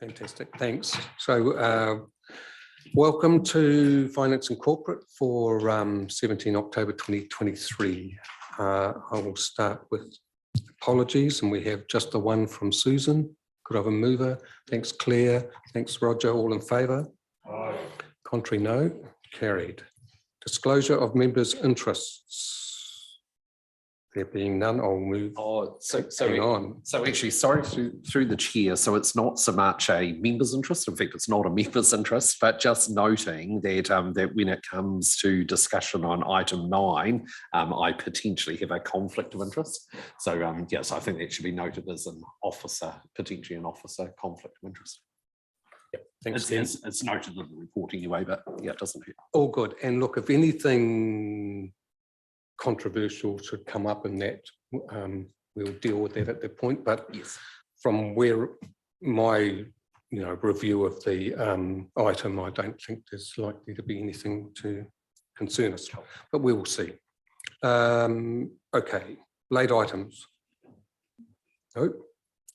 Fantastic, thanks. So welcome to Finance and Corporate for 17 October 2023. I will start with apologies, and we have just the one from Susan. Could I have a mover? Thanks, Claire. Thanks, Roger. All in favour? Aye. Contrary, no. Carried. Disclosure of members' interests. There being none, I'll move. So actually, sorry, through the chair. So it's not so much a member's interest. In fact, it's not a member's interest, but just noting that that when it comes to discussion on item 9, I potentially have a conflict of interest. So yes, I think that should be noted as an officer, potentially an officer conflict of interest. Yep, thanks. It's noted in the report anyway, but yeah, it doesn't hurt. All good. And look, if anything controversial should come up in that, we'll deal with that at that point. But yes, from where my review of the item, I don't think there's likely to be anything to concern us, but we will see. Okay, late items. No.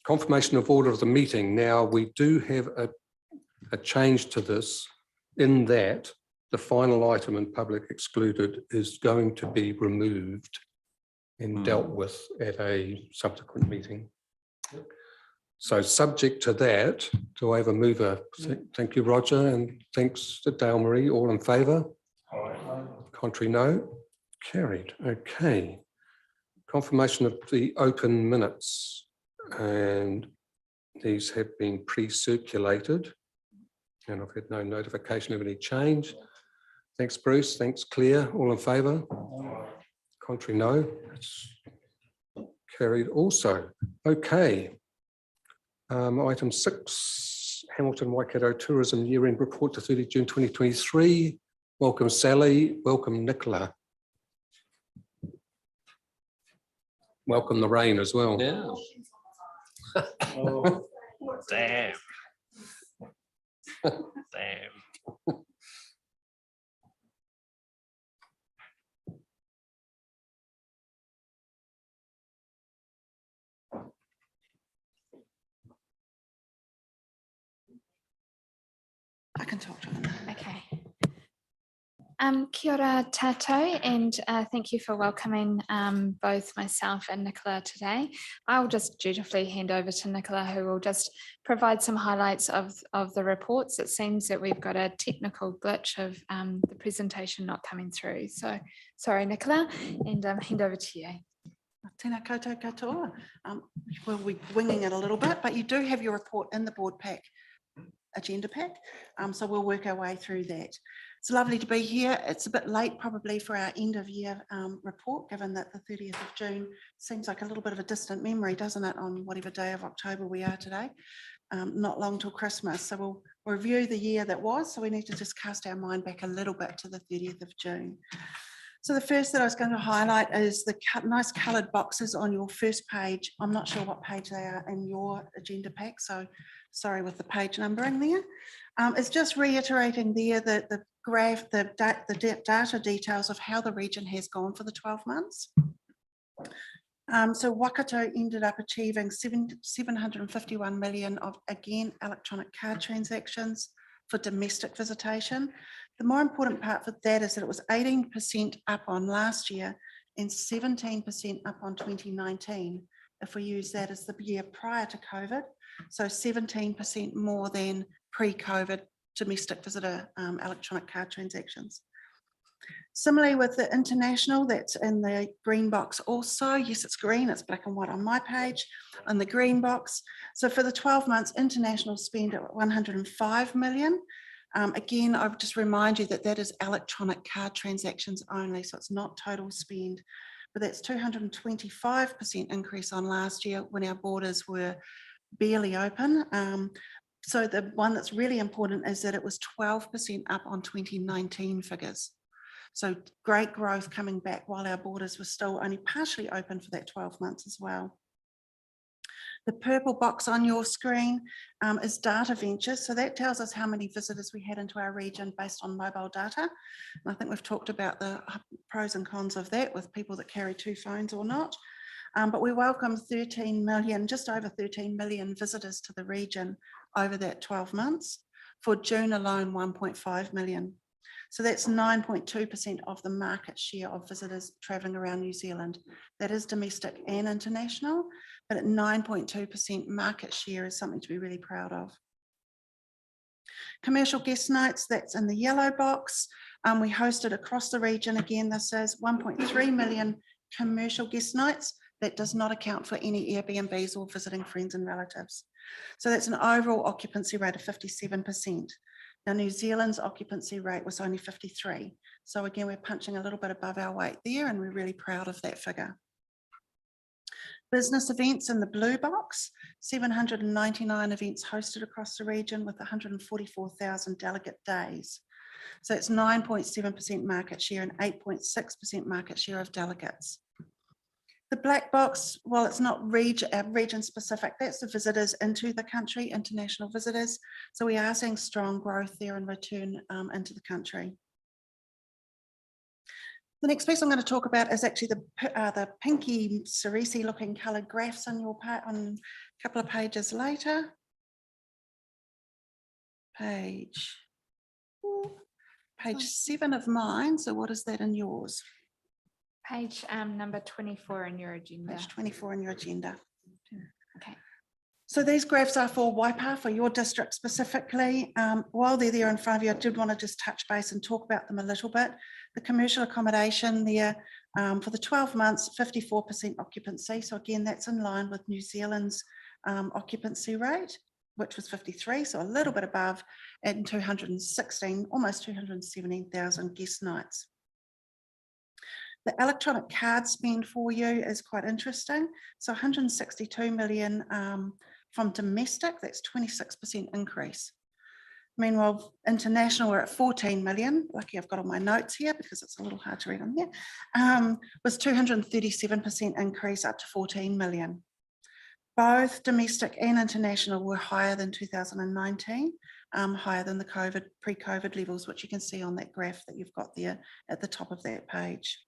Confirmation of order of the meeting. Now we do have a change to this in that the final item in public excluded is going to be removed and dealt with at a subsequent meeting. So subject to that, do I have a mover? Thank you, Roger, and thanks to Dale Marie. All in favour? Aye. Contrary, no. Carried. Okay. Confirmation of the open minutes, and these have been pre-circulated, and I've had no notification of any change. Thanks, Bruce. Thanks, Claire. All in favour? Contrary, no. It's carried also. Okay. Item 6, Hamilton Waikato Tourism Year-End Report to 30 June 2023. Welcome, Sally. Welcome, Nicola. Welcome, the rain as well. yeah. Oh, Damn. Damn. I can talk to them. Okay. Kia ora tātou, and thank you for welcoming both myself and Nicola today. I'll just dutifully hand over to Nicola, who will just provide some highlights of the reports. It seems that we've got a technical glitch of the presentation not coming through. So sorry, Nicola, and hand over to you. Tēnā koutou katoa. We'll be winging it a little bit, but you do have your report in the board pack, agenda pack, so we'll work our way through that. It's lovely to be here. It's a bit late probably for our end of year report, given that the 30th of June seems like a little bit of a distant memory, doesn't it, on whatever day of October we are today. Not long till Christmas, so we'll review the year that was, so we need to just cast our mind back a little bit to the 30th of June. So the first that I was going to highlight is the nice coloured boxes on your first page. I'm not sure what page they are in your agenda pack, so sorry with the page numbering there. It's just reiterating there the graph, the data details of how the region has gone for the 12 months. So Waikato ended up achieving 751 million of, again, electronic card transactions for domestic visitation. The more important part for that is that it was 18% up on last year and 17% up on 2019, if we use that as the year prior to COVID. So 17% more than pre-COVID domestic visitor electronic card transactions. Similarly with the international, that's in the green box also. Yes, it's green, it's black and white on my page, on the green box. So for the 12 months, international spend at 105 million. Again, I would just remind you that that is electronic card transactions only, so it's not total spend. But that's 225% increase on last year when our borders were barely open. So the one that's really important is that it was 12% up on 2019 figures. So great growth coming back while our borders were still only partially open for that 12 months as well. The purple box on your screen is data ventures. So that tells us how many visitors we had into our region based on mobile data. And I think we've talked about the pros and cons of that with people that carry 2 phones or not. But we welcome 13 million, just over 13 million visitors to the region over that 12 months. For June alone, 1.5 million. So that's 9.2% of the market share of visitors travelling around New Zealand. That is domestic and international, but at 9.2% market share is something to be really proud of. Commercial guest nights, that's in the yellow box. We hosted across the region. Again, this is 1.3 million commercial guest nights. That does not account for any Airbnbs or visiting friends and relatives. So that's an overall occupancy rate of 57%. Now, New Zealand's occupancy rate was only 53. So again, we're punching a little bit above our weight there, and we're really proud of that figure. Business events in the blue box, 799 events hosted across the region with 144,000 delegate days. So it's 9.7% market share and 8.6% market share of delegates. The black box, while it's not region specific, that's the visitors into the country, international visitors. So we are seeing strong growth there in return into the country. The next piece I'm going to talk about is actually the pinky cerise looking coloured graphs on your part on a couple of pages later. Page 7 of mine. So what is that in yours? Page number 24 in your agenda. Page 24 in your agenda. Okay. So these graphs are for Waipa, for your district specifically. While they're there in front of you, I did want to just touch base and talk about them a little bit. The commercial accommodation there for the 12 months, 54% occupancy. So again, that's in line with New Zealand's occupancy rate, which was 53, so a little bit above, and 216, almost 217,000 guest nights. The electronic card spend for you is quite interesting. So 162 million from domestic, that's 26% increase. Meanwhile, international, we're at 14 million. Lucky I've got all my notes here because it's a little hard to read on here. Was 237% increase up to 14 million. Both domestic and international were higher than 2019, higher than the pre-COVID levels, which you can see on that graph that you've got there at the top of that page.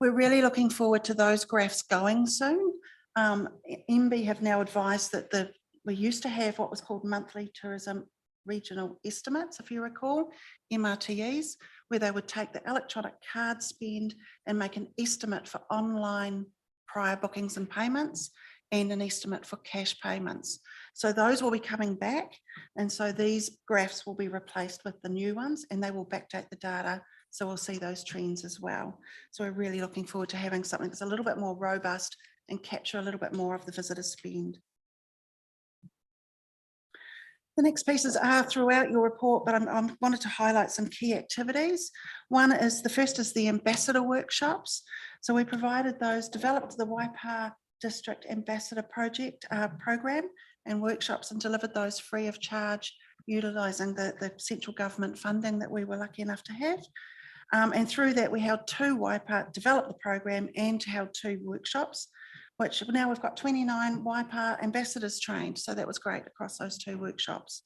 We're really looking forward to those graphs going soon. MB have now advised that we used to have what was called monthly tourism regional estimates, if you recall, MRTEs, where they would take the electronic card spend and make an estimate for online prior bookings and payments and an estimate for cash payments. So those will be coming back. And so these graphs will be replaced with the new ones and they will backdate the data. So we'll see those trends as well. So we're really looking forward to having something that's a little bit more robust and capture a little bit more of the visitor spend. The next pieces are throughout your report, but I wanted to highlight some key activities. The first is the ambassador workshops. So we provided those, developed the Waipa District Ambassador Project program and workshops and delivered those free of charge, utilising the central government funding that we were lucky enough to have. And through that, we held 2 Waipa, developed the program and held 2 workshops, which now we've got 29 Waipa ambassadors trained. So that was great across those 2 workshops.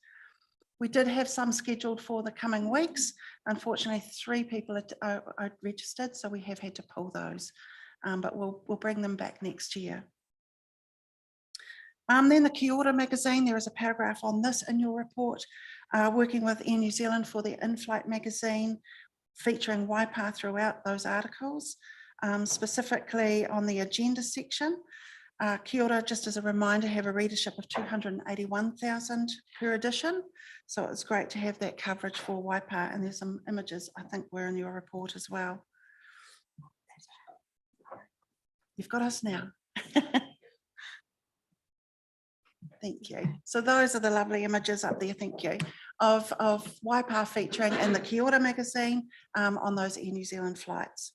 We did have some scheduled for the coming weeks. Unfortunately, 3 people are registered, so we have had to pull those, but we'll bring them back next year. Then the Kia Ora magazine, there is a paragraph on this in your report, working with Air New Zealand for their in-flight magazine, featuring Waipa throughout those articles, specifically on the agenda section. Kia Ora, just as a reminder, have a readership of 281,000 per edition. So it's great to have that coverage for Waipa, and there's some images I think were in your report as well. You've got us now. Thank you. So those are the lovely images up there, thank you, of Waipa featuring in the Kia Ora magazine on those Air New Zealand flights.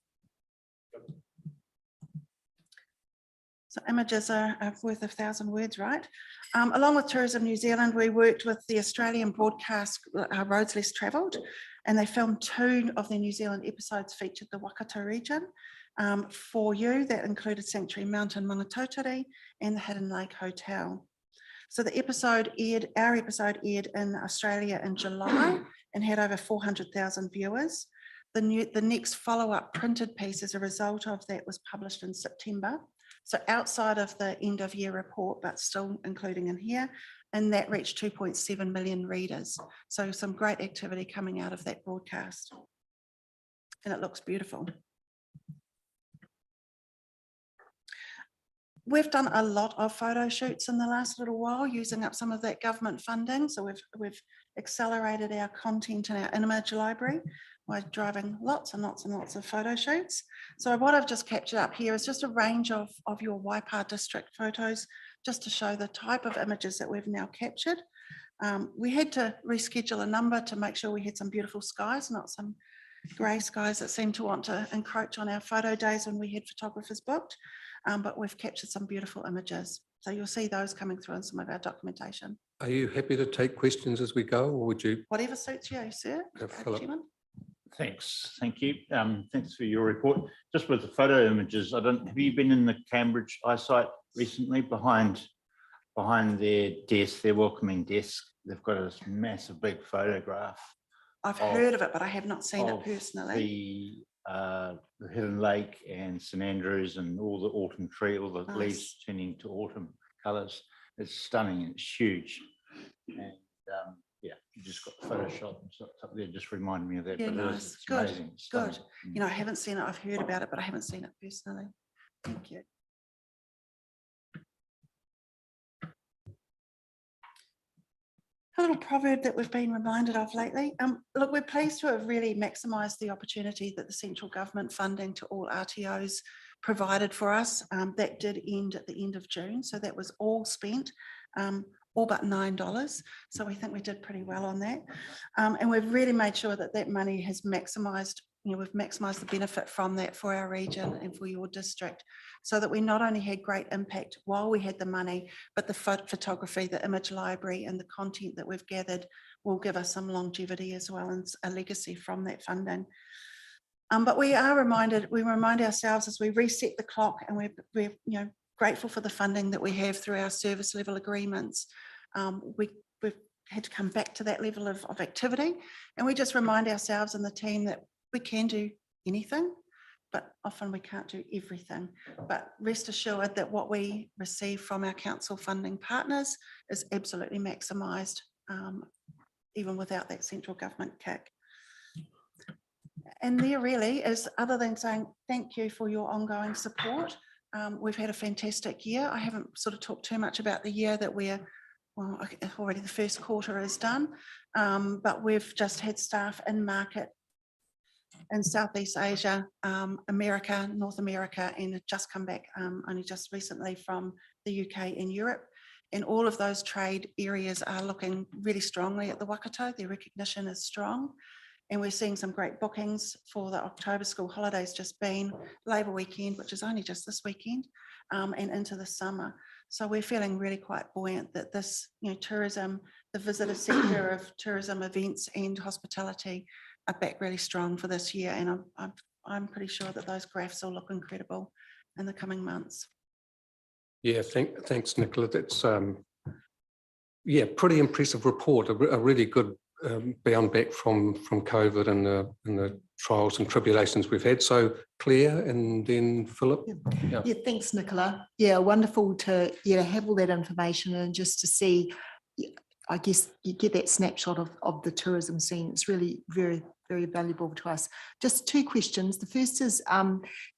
So images are worth 1,000 words, right? Along with Tourism New Zealand, we worked with the Australian broadcast Roads Less Travelled, and they filmed 2 of their New Zealand episodes featured the Waikato region. For you, that included Sanctuary Mountain Manatotiri and the Hidden Lake Hotel. So the our episode aired in Australia in July and had over 400,000 viewers. The next follow-up printed piece as a result of that was published in September. So outside of the end of year report, but still including in here, and that reached 2.7 million readers. So some great activity coming out of that broadcast. And it looks beautiful. We've done a lot of photo shoots in the last little while using up some of that government funding. So we've accelerated our content in our image library by driving lots and lots and lots of photo shoots. So what I've just captured up here is just a range of your Waipa district photos, just to show the type of images that we've now captured. We had to reschedule a number to make sure we had some beautiful skies, not some grey skies that seem to want to encroach on our photo days when we had photographers booked. But we've captured some beautiful images. So you'll see those coming through in some of our documentation. Are you happy to take questions as we go, or would you? Whatever suits you, sir. Philip? Chairman. Thanks, thank you. Thanks for your report. Just with the photo images, have you been in the Cambridge iSight recently behind their desk, their welcoming desk? They've got this massive big photograph. I've heard of it, but I have not seen it personally. The Hidden Lake and St Andrews and all the autumn tree, all the leaves turning to autumn colours. It's stunning and it's huge. And yeah, you just got the Photoshop up there, just reminded me of that. Yeah, but nice. it's Good, amazing. It's stunning. good. You know, I haven't seen it. I've heard about it, but I haven't seen it personally. Thank you. A little proverb that we've been reminded of lately. Look, we're pleased to have really maximised the opportunity that the central government funding to all RTOs provided for us. That did end at the end of June, so that was all spent, all but $9. So we think we did pretty well on that. And we've really made sure that that money has maximised, we've maximised the benefit from that for our region and for your district, so that we not only had great impact while we had the money, but the photography, the image library and the content that we've gathered will give us some longevity as well, and a legacy from that funding. But we remind ourselves as we reset the clock, and we're grateful for the funding that we have through our service level agreements. We've had to come back to that level of activity, and we just remind ourselves and the team that we can do anything, but often we can't do everything. But rest assured that what we receive from our council funding partners is absolutely maximised, even without that central government kick. And there really is, other than saying thank you for your ongoing support. We've had a fantastic year. I haven't sort of talked too much about the year that well, already the first quarter is done, but we've just had staff in market in Southeast Asia, America, North America, and just come back only just recently from the UK and Europe. And all of those trade areas are looking really strongly at the Waikato. Their recognition is strong. And we're seeing some great bookings for the October school holidays just been, Labour weekend, which is only just this weekend, and into the summer. So we're feeling really quite buoyant that this, tourism, the visitor sector of tourism, events and hospitality are back really strong for this year. And I'm pretty sure that those graphs will look incredible in the coming months. Yeah, Thanks, Nicola. That's pretty impressive report. A really good bound back from COVID and the trials and tribulations we've had. So Claire and then Philip. Yeah, thanks, Nicola. Yeah, wonderful to have all that information and just to see, I guess you get that snapshot of the tourism scene. It's really very, very valuable to us. Just two questions. The first is,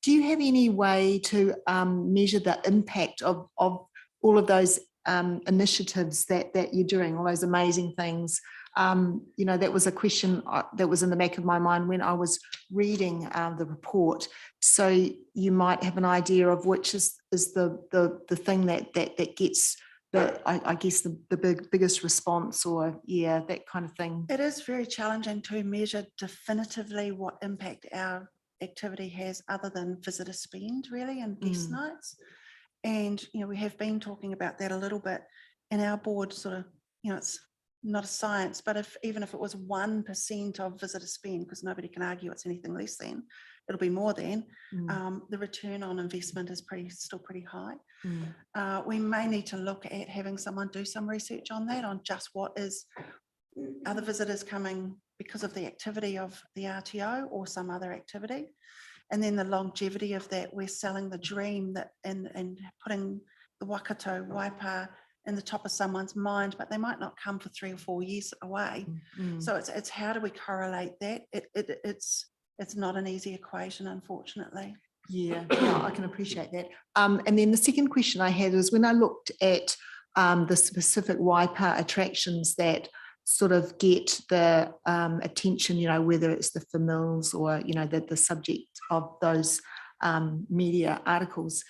do you have any way to measure the impact of all of those initiatives that you're doing, all those amazing things? That was a question that was in the back of my mind when I was reading the report. So you might have an idea of which is the thing that gets I guess the biggest response, or that kind of thing. It is very challenging to measure definitively what impact our activity has, other than visitor spend really and guest nights. And we have been talking about that a little bit in our board, sort of, it's not a science, but even if it was 1% of visitor spend, because nobody can argue it's anything less than, it'll be more than, the return on investment is still pretty high. We may need to look at having someone do some research on that, on just are the visitors coming because of the activity of the RTO or some other activity, and then the longevity of that. We're selling the dream that and putting the Waikato Waipa in the top of someone's mind, but they might not come for 3 or 4 years away. Mm. So it's how do we correlate that? It's not an easy equation, unfortunately. Yeah, I can appreciate that. And then the second question I had is when I looked at the specific Waipa attractions that sort of get the attention, you know, whether it's the familiars or, you know, the subject of those media articles.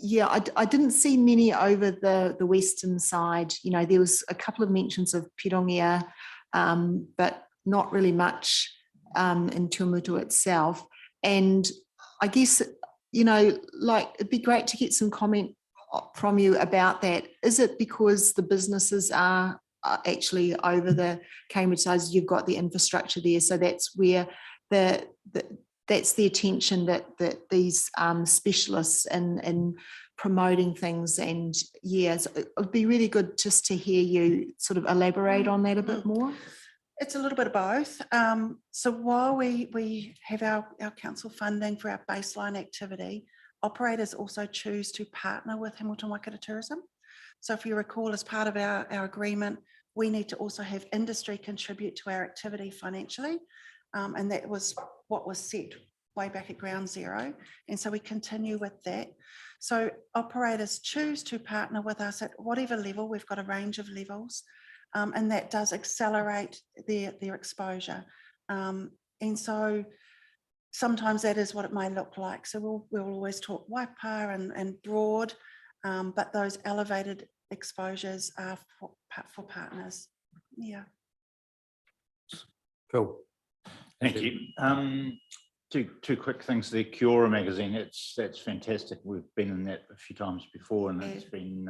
Yeah, I didn't see many over the western side. You know, there was a couple of mentions of Pirongia, but not really much in Tuamotu itself. And I guess, you know, like it'd be great to get some comment from you about that. Is it because the businesses are actually over the Cambridge side, you've got the infrastructure there, so that's where that's the attention that these specialists in promoting things, and yes, it'd be really good just to hear you sort of elaborate on that a bit more. It's a little bit of both. So while we have our council funding for our baseline activity, operators also choose to partner with Hamilton Waikato Tourism. So if you recall, as part of our agreement, we need to also have industry contribute to our activity financially. And that was what was set way back at ground zero. And so we continue with that. So operators choose to partner with us at whatever level. We've got a range of levels. And that does accelerate their exposure. And so sometimes that is what it may look like. So we'll always talk Waipa and broad, but those elevated exposures are for partners. Yeah. Phil. Thank you. Two quick things. The Kiora magazine, that's fantastic. We've been in that a few times before, and it's been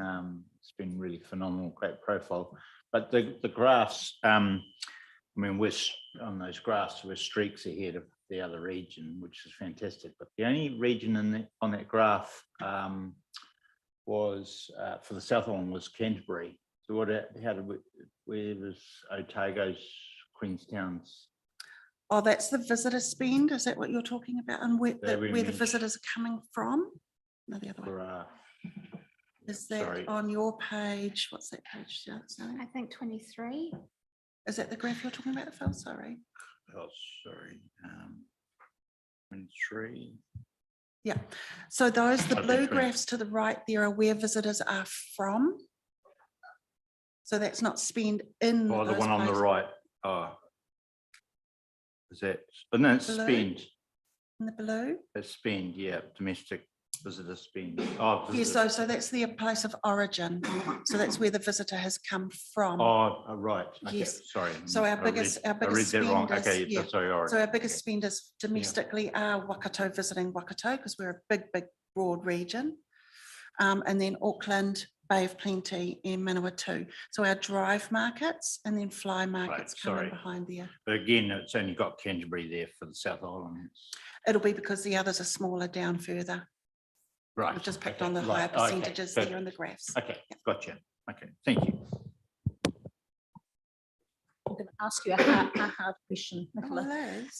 really phenomenal, great profile. But the graphs, I mean, we're on those graphs, we're streaks ahead of the other region, which is fantastic. But the only region on that graph was for the South Island was Canterbury. So where was Otago's, Queenstown's? Oh, that's the visitor spend. Is that what you're talking about? And where the visitors are coming from? No, the other way. Graph. Is that Sorry. on your page? What's that page? I think 23. Is that the graph you're talking about, Phil? Sorry. Oh, sorry. 23. Yeah. So the Okay, blue great. graphs to the right there are where visitors are from. So that's not spend in. Oh, the those one on the places. right. Oh. Is that, but no, it's Blue? spend. In the blue. It's spend, yeah, domestic visitor spend. Oh, Yeah, visitor- so that's their place of origin. So that's where the visitor has come from. Oh, right. Okay, Yes. sorry. So our I biggest read that wrong. spend is- Okay, yeah. sorry, all right. So our biggest spenders domestically are Waikato visiting Waikato, because we're a big, broad region. And then Auckland, Bay of Plenty and Manawatu. So our drive markets and then fly markets come in sorry. behind there. But again, it's only got Canterbury there for the South Island. It'll be because the others are smaller down further. Right. We've just picked okay, on the right, higher okay, percentages good. there in the graphs. Okay, gotcha. Okay, thank you. I'm going to ask you a hard question, Oh, Nicola. Liz.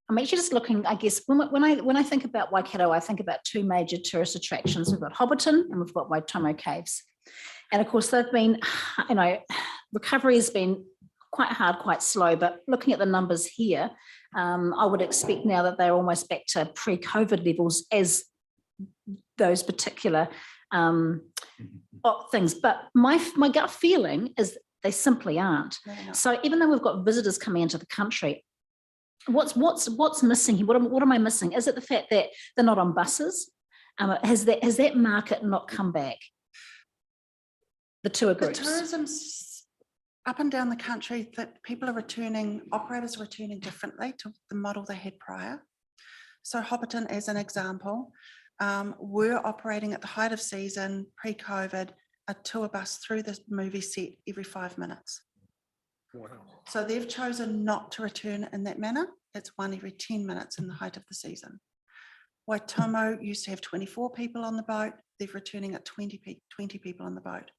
I'm actually just looking, I guess, when I think about Waikato, I think about two major tourist attractions. We've got Hobbiton and we've got Waitomo Caves. And of course, they've been, you know, recovery has been quite hard, quite slow, but looking at the numbers here, I would expect now that they're almost back to pre-COVID levels as those particular things. But my gut feeling is they simply aren't. No, they're not. So even though we've got visitors coming into the country, what's missing here? What am I missing? Is it the fact that they're not on buses? Has that market not come back? The tour The groups. tourism's up and down the country, that people are returning, operators are returning differently to the model they had prior. So Hobbiton, as an example, were operating at the height of season, pre-COVID, a tour bus through the movie set every 5 minutes. So they've chosen not to return in that manner. It's one every 10 minutes in the height of the season. Waitomo used to have 24 people on the boat. They're returning at 20 people on the boat.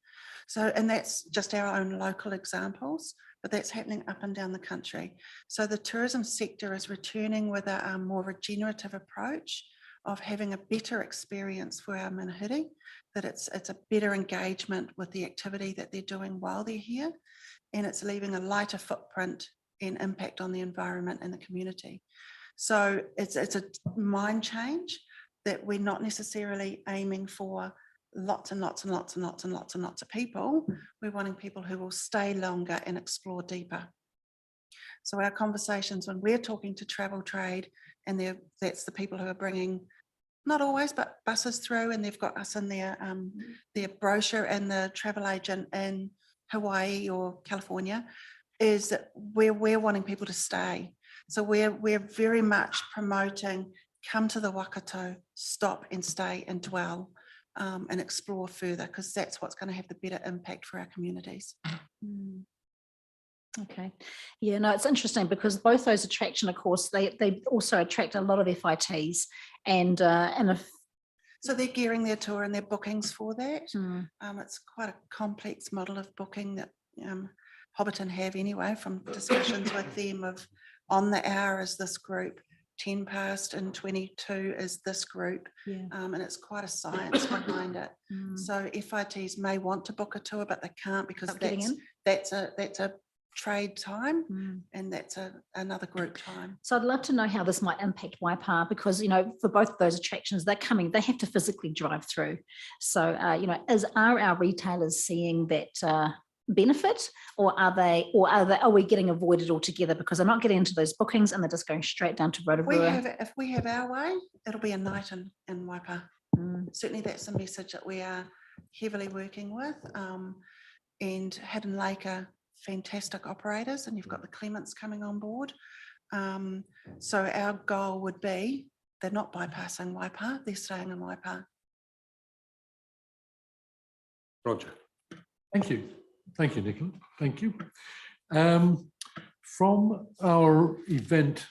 So, and that's just our own local examples, but that's happening up and down the country. So the tourism sector is returning with a more regenerative approach of having a better experience for our Manahiri, that it's a better engagement with the activity that they're doing while they're here, and it's leaving a lighter footprint and impact on the environment and the community. So it's a mind change that we're not necessarily aiming for lots and lots and lots and lots and lots and lots of people. We're wanting people who will stay longer and explore deeper. So our conversations when we're talking to travel trade, and that's the people who are bringing, not always, but buses through, and they've got us in their brochure, and the travel agent in Hawaii or California, is that we're wanting people to stay. So we're very much promoting, come to the Waikato, stop and stay and dwell, and explore further, because that's what's going to have the better impact for our communities. Okay. Yeah, no, it's interesting because both those attraction, of course, they also attract a lot of FITs, and if So they're gearing their tour and their bookings for that. It's quite a complex model of booking that Hobbiton have anyway, from discussions with them of on the hour is this group, 10 past and 22 is this group. yeah. And it's quite a science behind it. So FITs may want to book a tour, but they can't, because Not getting in. that's a trade time, and that's another group time. So I'd love to know how this might impact Waipa, because, you know, for both of those attractions, they're coming, they have to physically drive through. So, you know, are our retailers seeing that benefit, or are we getting avoided altogether because they're not getting into those bookings and they're just going straight down to Rotorua? If we have our way, it'll be a night in Waipa. Certainly that's a message that we are heavily working with, and Hidden Lake are fantastic operators, and you've got the Clements coming on board. So our goal would be, they're not bypassing Waipa, they're staying in Waipa. Roger. Thank you. Thank you, Nicola. Thank you. From our event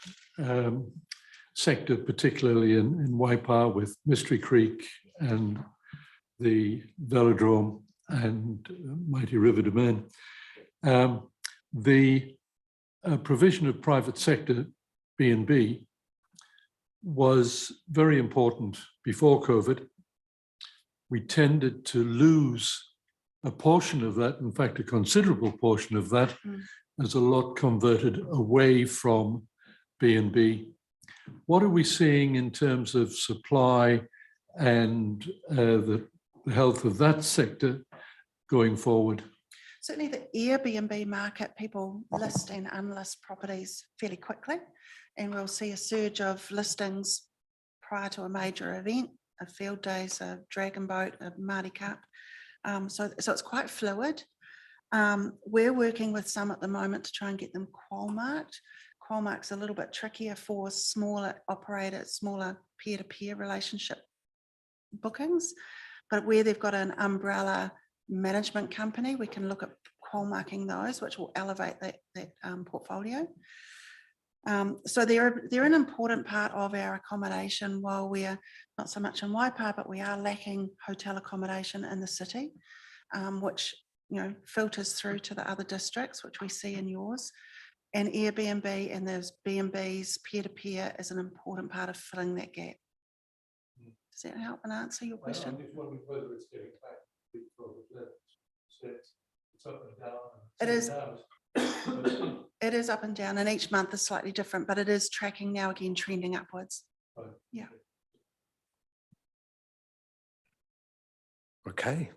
sector, particularly in Waipa with Mystery Creek and the Velodrome and Mighty River Domain, the provision of private sector B&B was very important before COVID. We tended to lose a portion of that, in fact, a considerable portion of that, as a lot converted away from B&B. What are we seeing in terms of supply and the health of that sector going forward? Certainly the Airbnb market, people list and unlist properties fairly quickly, and we'll see a surge of listings prior to a major event, a field days, a dragon boat, a Māori Cup. So it's quite fluid. We're working with some at the moment to try and get them qual-marked. Qual-mark's a little bit trickier for smaller operators, smaller peer-to-peer relationship bookings, but where they've got an umbrella management company, we can look at qual-marking those, which will elevate that portfolio. So they're an important part of our accommodation, while we're not so much in Waipa, but we are lacking hotel accommodation in the city, which, you know, filters through to the other districts, which we see in yours. And Airbnb and those B&Bs peer-to-peer is an important part of filling that gap. Does that help and answer your question? I'm just wondering whether it's getting back to pre-COVID levels. It's up and down. It is. It is up and down, and each month is slightly different, but it is tracking now again, trending upwards. Right. Yeah. Okay,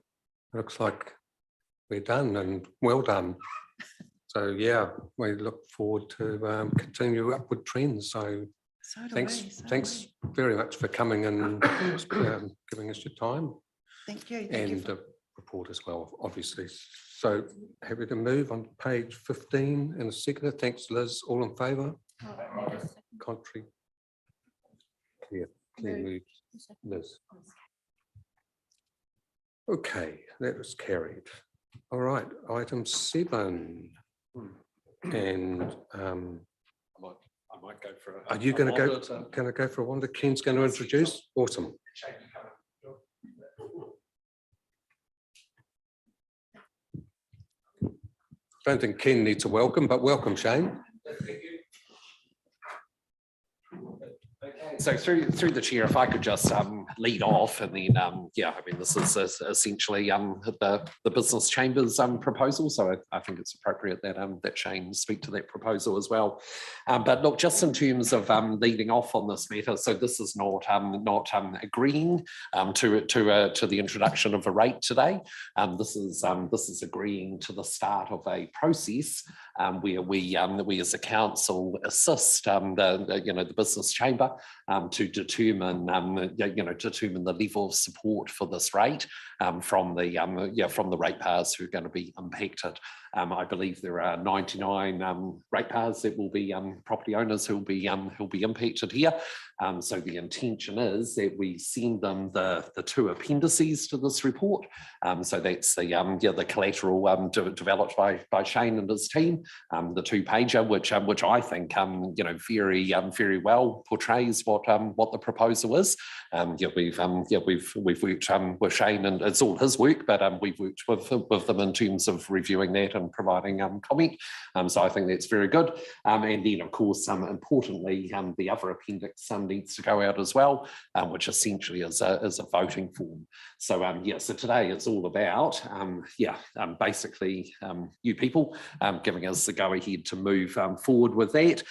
looks like we're done, and well done. So yeah, we look forward to continue upward trends. So So do thanks, we, so do thanks we. very much for coming and giving us your time, Thank you. Thank you and for- the report as well, obviously. So happy to move on to page 15 and a second. Thanks, Liz. All in favour? Contrary? Clear moved. Liz. Okay, that was carried. All right, item 7. And I might go for are you going to go for a wander? Ken's going to introduce? Awesome. Don't think Ken needs a welcome, but welcome, Shane. Okay, So through the chair, if I could just lead off, and then this is essentially the business chambers proposal. So I think it's appropriate that that Shane speak to that proposal as well. But look, just in terms of leading off on this matter, so this is not agreeing to the introduction of a rate today. This is agreeing to the start of a process where we as a council assist the business chamber to determine determine the level of support for this rate from the ratepayers who are going to be impacted. I believe there are 99 ratepayers that will be property owners who will be impacted here. So the intention is that we send them the two appendices to this report. So that's the collateral developed by Shane and his team, the two-pager, which I think very well portrays what the proposal is. We've worked with Shane, and it's all his work, but we've worked with them in terms of reviewing that and providing comment. So I think that's very good. And then, of course, importantly, the other appendix needs to go out as well, which essentially is a voting form. So so today it's all about basically you people giving us the go ahead to move forward with that.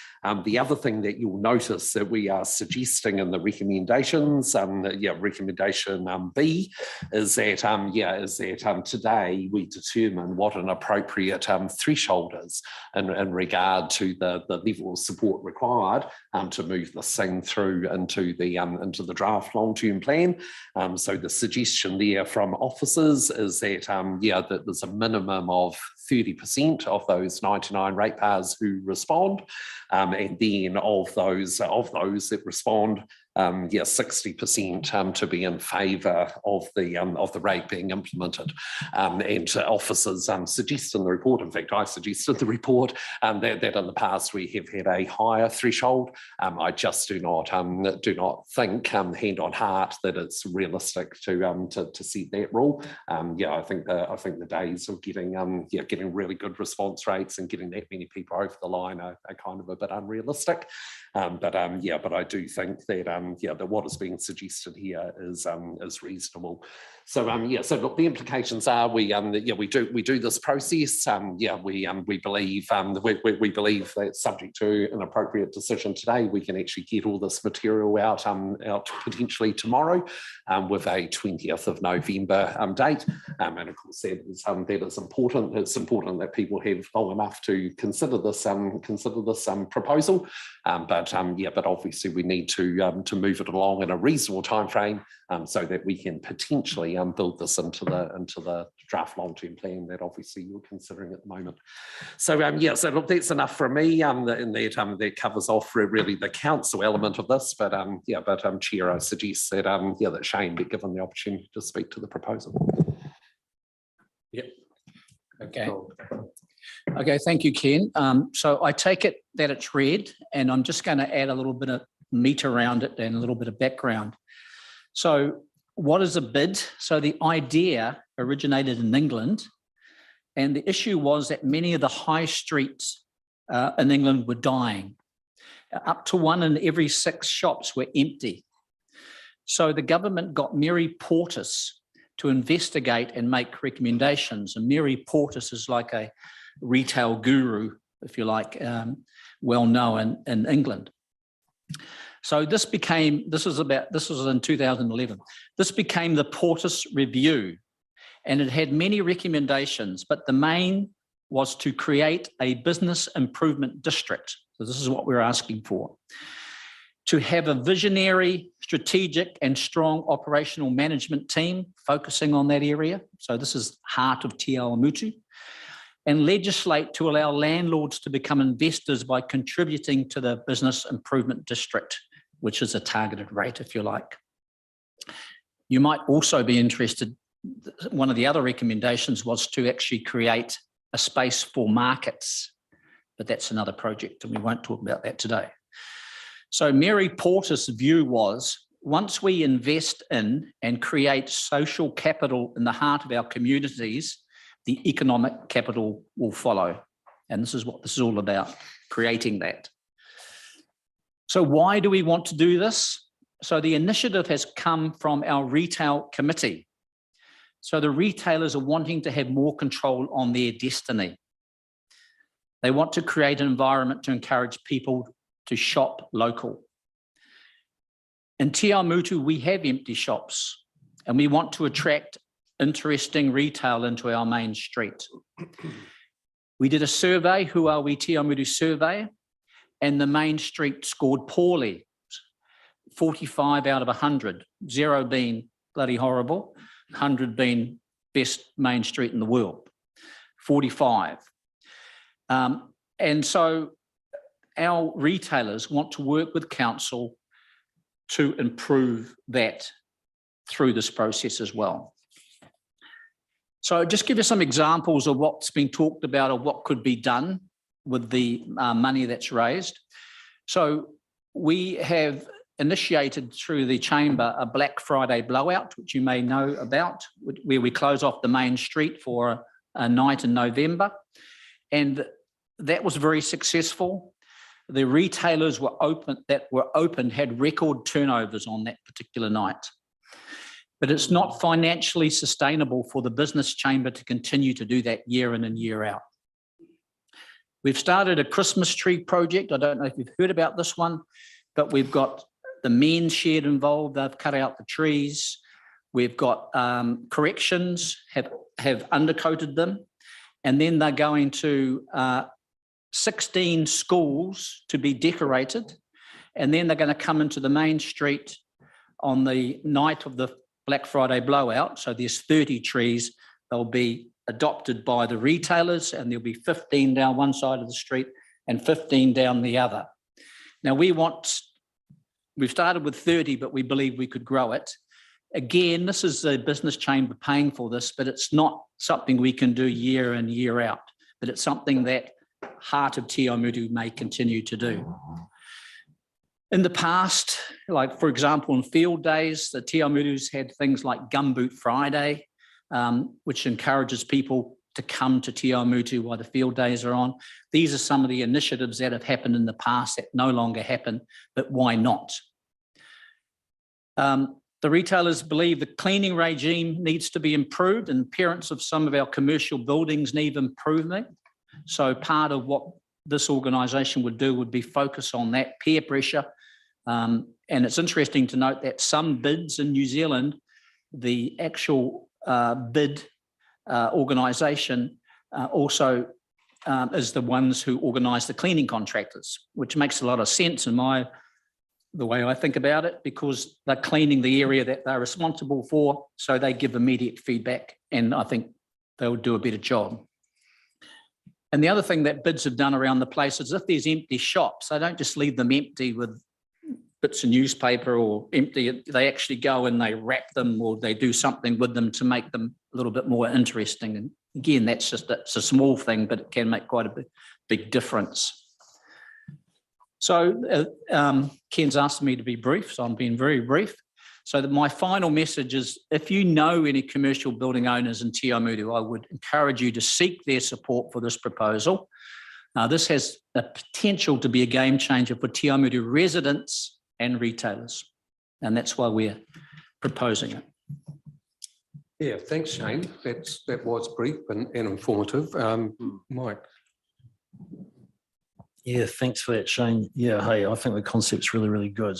The other thing that you'll notice that we are suggesting in the recommendations, recommendation B, is that today we determine what an appropriate threshold is in regard to the level of support required to move this thing through into the draft long-term plan. So the suggestion there from officers is that that there's a minimum of 30% of those 99 ratepayers who respond, and then of those that respond, 60% to be in favour of the rate being implemented. And officers suggest in the report, in fact, I suggested the report, that in the past we have had a higher threshold. I just do not think, hand on heart, that it's realistic to set that rule. I think the days of getting really good response rates and getting that many people over the line are kind of a bit unrealistic. But I do think that that what is being suggested here is reasonable. So so look, the implications are we do this process. We believe that subject to an appropriate decision today, we can actually get all this material out potentially tomorrow, with a 20th of November date. And of course that is important. It's important that people have long enough to consider this proposal. But obviously we need to move it along in a reasonable time frame, so that we can potentially build this into the draft long-term plan that obviously you're considering at the moment. So so look, that's enough from me. That covers off really the council element of this. But Chair, I suggest that that Shane be given the opportunity to speak to the proposal. Yep. Okay. Okay, thank you, Ken. So I take it that it's read, and I'm just going to add a little bit of meat around it and a little bit of background. So what is a bid? So the idea originated in England, and the issue was that many of the high streets in England were dying. Up to 1 in every 6 shops were empty. So the government got Mary Portas to investigate and make recommendations. And Mary Portas is like a retail guru, if you like, well known in England. So this was in 2011. This became the Portas Review, and it had many recommendations, but the main was to create a business improvement district. So this is what we're asking for. To have a visionary, strategic and strong operational management team focusing on that area. So this is heart of Te Awamutu. And legislate to allow landlords to become investors by contributing to the business improvement district, which is a targeted rate, if you like. You might also be interested, one of the other recommendations was to actually create a space for markets, but that's another project and we won't talk about that today. So Mary Portas' view was, once we invest in and create social capital in the heart of our communities, the economic capital will follow. And this is what this is all about, creating that. So why do we want to do this? So the initiative has come from our retail committee. So the retailers are wanting to have more control on their destiny. They want to create an environment to encourage people to shop local. In Te Awamutu, we have empty shops and we want to attract interesting retail into our main street. We did a survey, Who Are We Te Awamutu survey, and the main street scored poorly, 45 out of 100, 0 being bloody horrible, 100 being best main street in the world, 45. And so our retailers want to work with council to improve that through this process as well. So just give you some examples of what's been talked about or what could be done with the money that's raised. So we have initiated through the chamber a Black Friday blowout, which you may know about, where we close off the main street for a night in November. And that was very successful. The retailers that were open had record turnovers on that particular night. But it's not financially sustainable for the business chamber to continue to do that year in and year out. We've started a Christmas tree project. I don't know if you've heard about this one, but we've got the men's shed involved. They've cut out the trees. We've got corrections, have undercoated them. And then they're going to 16 schools to be decorated. And then they're going to come into the main street on the night of the Black Friday blowout. So there's 30 trees. They'll be adopted by the retailers, and there'll be 15 down one side of the street and 15 down the other. Now we've started with 30, but we believe we could grow it. Again, this is the business chamber paying for this, but it's not something we can do year in, year out, but it's something that Heart of Te Awamutu may continue to do. In the past, like for example, in field days, the Te Awamutus had things like Gumboot Friday, which encourages people to come to Te Awamutu while the field days are on. These are some of the initiatives that have happened in the past that no longer happen, but why not? The retailers believe the cleaning regime needs to be improved, and appearance of some of our commercial buildings need improvement. So part of what this organisation would do would be focus on that peer pressure. And it's interesting to note that some bids in New Zealand, the actual bid organisation also is the ones who organise the cleaning contractors, which makes a lot of sense in the way I think about it, because they're cleaning the area that they're responsible for, so they give immediate feedback, and I think they'll do a better job. And the other thing that bids have done around the place is if there's empty shops, they don't just leave them empty with bits of newspaper or empty, they actually go and they wrap them or they do something with them to make them a little bit more interesting. And again, it's a small thing, but it can make quite a big difference. So Ken's asked me to be brief, so I'm being very brief. So that my final message is, if you know any commercial building owners in Te Awamutu, I would encourage you to seek their support for this proposal. This has the potential to be a game changer for Te Awamutu residents and retailers, and that's why we're proposing it. Yeah, thanks, Shane. That was brief and informative. Mike. Yeah, thanks for that, Shane. Yeah, hey, I think the concept's really, really good.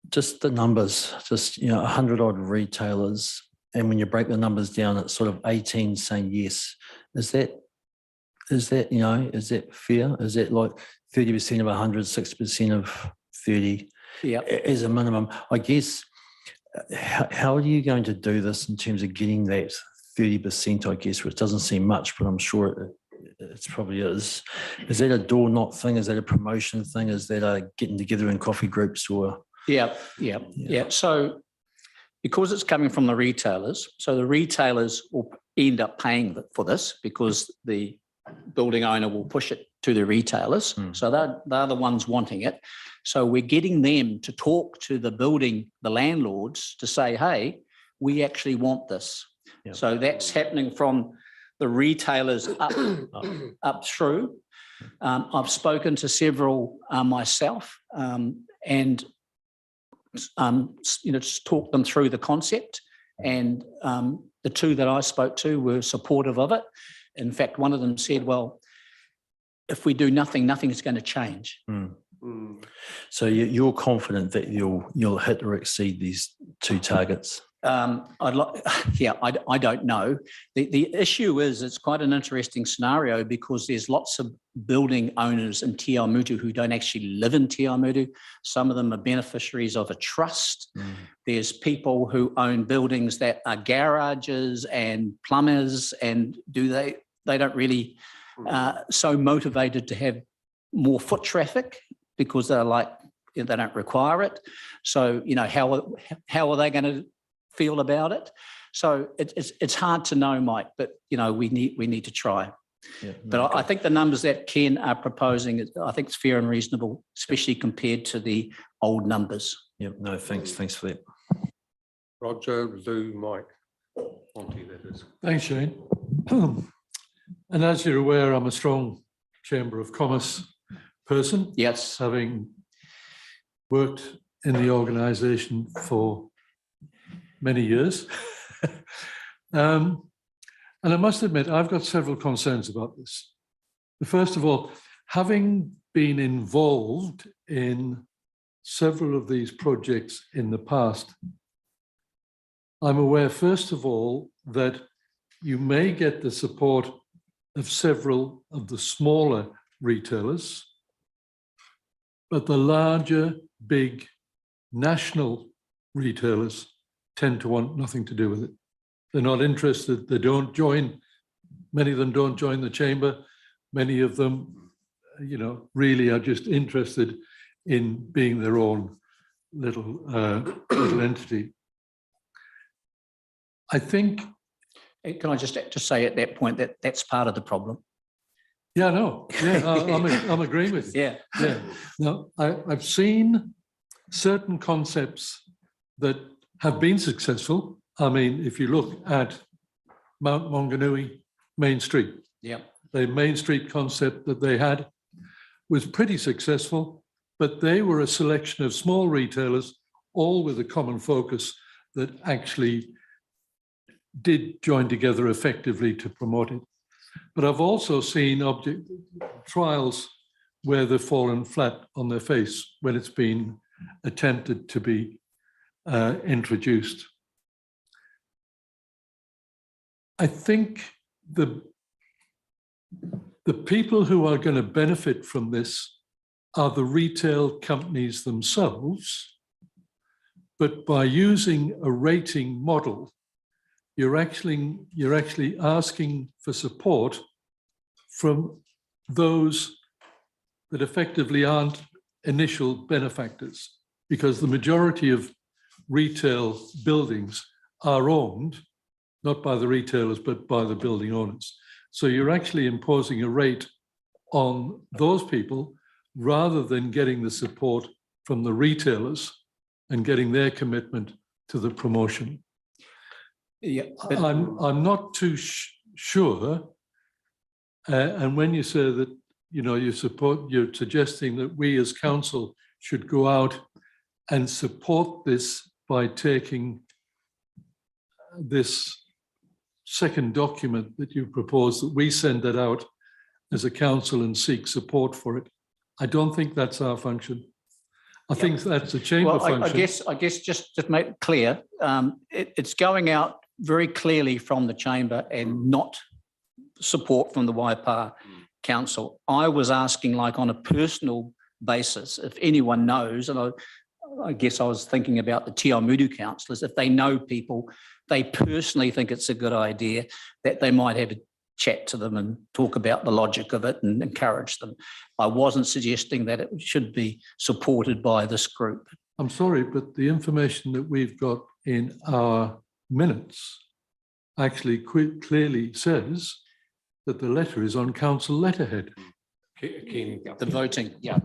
Just the numbers, 100 odd retailers, and when you break the numbers down, it's sort of 18 saying yes. Is that is that fair? Is that like 30% of 100, 60% of 30 as a minimum? I guess, how are you going to do this in terms of getting that 30%, I guess, which doesn't seem much, but I'm sure it probably is. Is that a door knock thing? Is that a promotion thing? Is that a getting together in coffee groups or? Yeah. So because it's coming from the retailers, so the retailers will end up paying for this because the building owner will push it to the retailers. So they're the ones wanting it. So we're getting them to talk to the landlords to say, hey, we actually want this. Yep. So that's happening from the retailers up through. I've spoken to several myself and just talked them through the concept, and the two that I spoke to were supportive of it. In fact, one of them said, well, if we do nothing, nothing is going to change. So you're confident that you'll hit or exceed these two targets? I don't know. The issue is it's quite an interesting scenario because there's lots of building owners in Te Awamutu who don't actually live in Te Awamutu. Some of them are beneficiaries of a trust. There's people who own buildings that are garages and plumbers, and they don't really so motivated to have more foot traffic because they're like, they don't require it. So, how are they going to feel about it? So it's hard to know, Mike, but we need to try. Yeah, But I think the numbers that Ken are proposing, I think it's fair and reasonable, especially compared to the old numbers. Yeah, no, thanks for that. Roger, Lou, Mike. Monty, that is. Thanks, Shane. And as you're aware, I'm a strong Chamber of Commerce person, Yes. having worked in the organisation for many years. And I must admit, I've got several concerns about this. First of all, having been involved in several of these projects in the past, I'm aware, first of all, that you may get the support of several of the smaller retailers, but the larger, big national retailers tend to want nothing to do with it. They're not interested. They don't join. Many of them don't join the chamber. Many of them, really are just interested in being their own little entity. I think. Can I just say at that point that that's part of the problem? Yeah, no. Yeah, I'm agreeing with you. Yeah. No, I've seen certain concepts that have been successful. I mean, if you look at Mount Maunganui Main Street, the Main Street concept that they had was pretty successful, but they were a selection of small retailers, all with a common focus that actually did join together effectively to promote it. But I've also seen trials where they've fallen flat on their face when it's been attempted to be introduced. I think the people who are going to benefit from this are the retail companies themselves, but by using a rating model, you're actually asking for support from those that effectively aren't initial benefactors, because the majority of retail buildings are owned not by the retailers, but by the building owners. So you're actually imposing a rate on those people rather than getting the support from the retailers and getting their commitment to the promotion. Yeah, I'm not too sure. And when you say that, you're suggesting that we as council should go out and support this by taking this second document that you propose, that we send it out as a council and seek support for it. I don't think that's our function. I think that's a chamber function. I guess just to make it clear, it's going out very clearly from the chamber and not support from the Waipa Council. I was asking, like, on a personal basis, if anyone knows, and I guess I was thinking about the Te Awamutu councillors, if they know people, they personally think it's a good idea, that they might have a chat to them and talk about the logic of it and encourage them. I wasn't suggesting that it should be supported by this group. I'm sorry, but the information that we've got in our minutes actually clearly says that the letter is on council letterhead. The voting, yeah.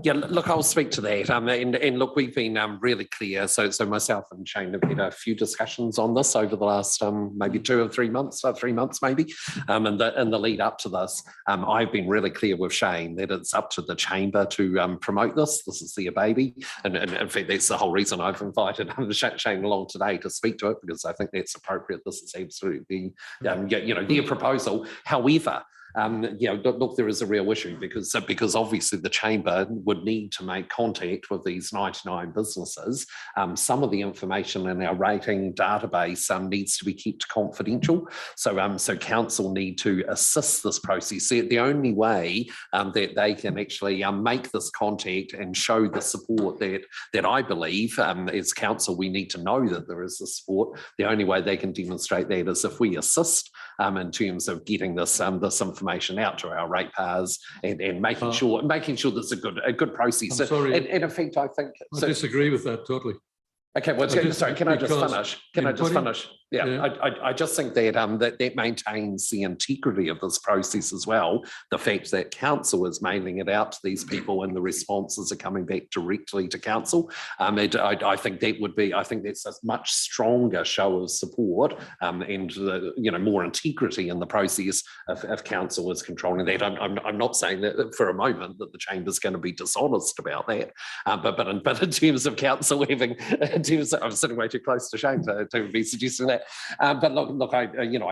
Yeah, look, I'll speak to that. And look, we've been really clear. So myself and Shane have had a few discussions on this over the last maybe 2 or 3 months, 3 months maybe, in the lead up to this. I've been really clear with Shane that it's up to the chamber to promote this. This is their baby, and in fact, that's the whole reason I've invited Shane along today to speak to it, because I think that's appropriate. This is absolutely, their proposal. However, look, there is a real issue because obviously the chamber would need to make contact with these 99 businesses. Some of the information in our rating database needs to be kept confidential. So council need to assist this process. The only way that they can actually make this contact and show the support that I believe as council we need to know that there is the support. The only way they can demonstrate that is if we assist in terms of getting this information out to our ratepayers and making sure there's a good process. I'm sorry. And in fact, I think I disagree with that totally. Okay, well, sorry, can I just finish? Can I just finish? Yeah, Yeah. I just think that maintains the integrity of this process as well. The fact that council is mailing it out to these people and the responses are coming back directly to council. I think that's a much stronger show of support and more integrity in the process if council is controlling that. I'm not saying that for a moment that the chamber's going to be dishonest about that, but in terms of council having. I'm sitting way too close to Shane to be suggesting that. But look, I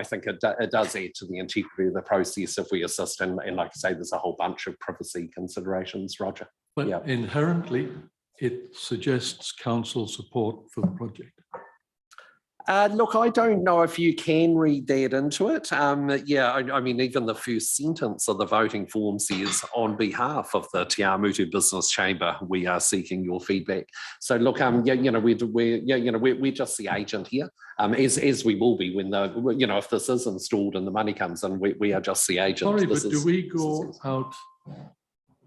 think it does add to the integrity of the process if we assist. And like I say, there's a whole bunch of privacy considerations, Roger. But inherently, it suggests council support for the project. Look, I don't know if you can read that into it. I mean, even the first sentence of the voting form says, on behalf of the Te Awamutu Business Chamber, we are seeking your feedback. So look, we're just the agent here, as we will be when if this is installed and the money comes in, we are just the agent. Sorry, but do we go out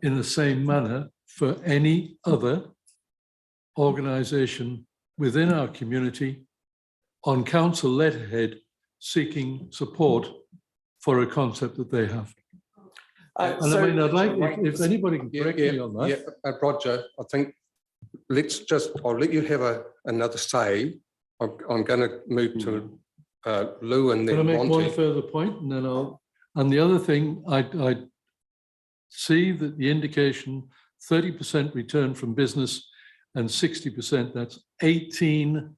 in the same manner for any other organisation within our community on council letterhead seeking support for a concept that they have? And I mean, I'd like, if anybody can correct me on that. Yeah, Roger, I think I'll let you have another say. I'm going to move to Lou and then Can I make Monty. one further point and then and the other thing, I see that the indication 30% return from business and 60%, that's 18%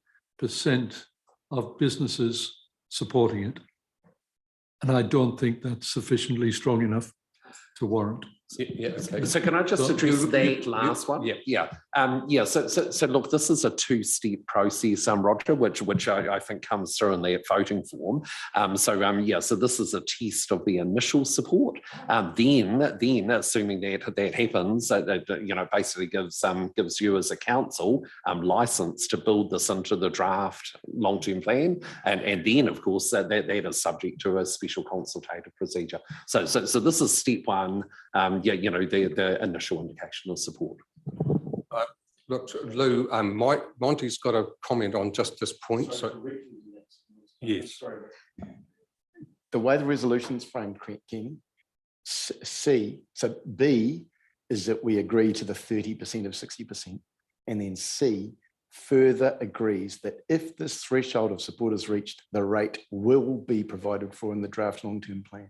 of businesses supporting it. And I don't think that's sufficiently strong enough to warrant. Yeah, okay. So can I just address that last one? So look, this is a two-step process, Roger, which I think comes through in that voting form. So this is a test of the initial support. Then assuming that happens, basically gives you as a council license to build this into the draft long-term plan, and then of course that is subject to a special consultative procedure. So this is step one. The initial indication of support. Look, Lou, Monty's got a comment on just this point. So, yes. The way the resolution's framed, Ken, so B is that we agree to the 30% of 60%, and then C further agrees that if this threshold of support is reached, the rate will be provided for in the draft long-term plan.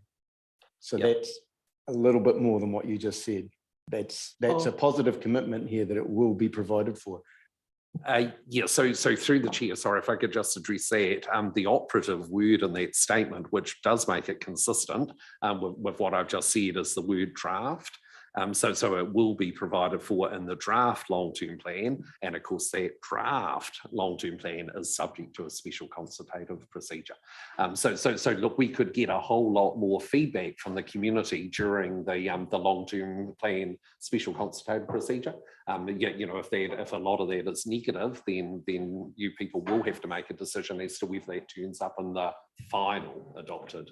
So that's a little bit more than what you just said. That's a positive commitment here that it will be provided for. So through the chair, sorry if I could just address that, the operative word in that statement, which does make it consistent with what I've just said, is the word draft. So it will be provided for in the draft long-term plan, and of course that draft long-term plan is subject to a special consultative procedure. So look, we could get a whole lot more feedback from the community during the long-term plan special consultative procedure. If a lot of that is negative, then you people will have to make a decision as to whether that turns up in the final adopted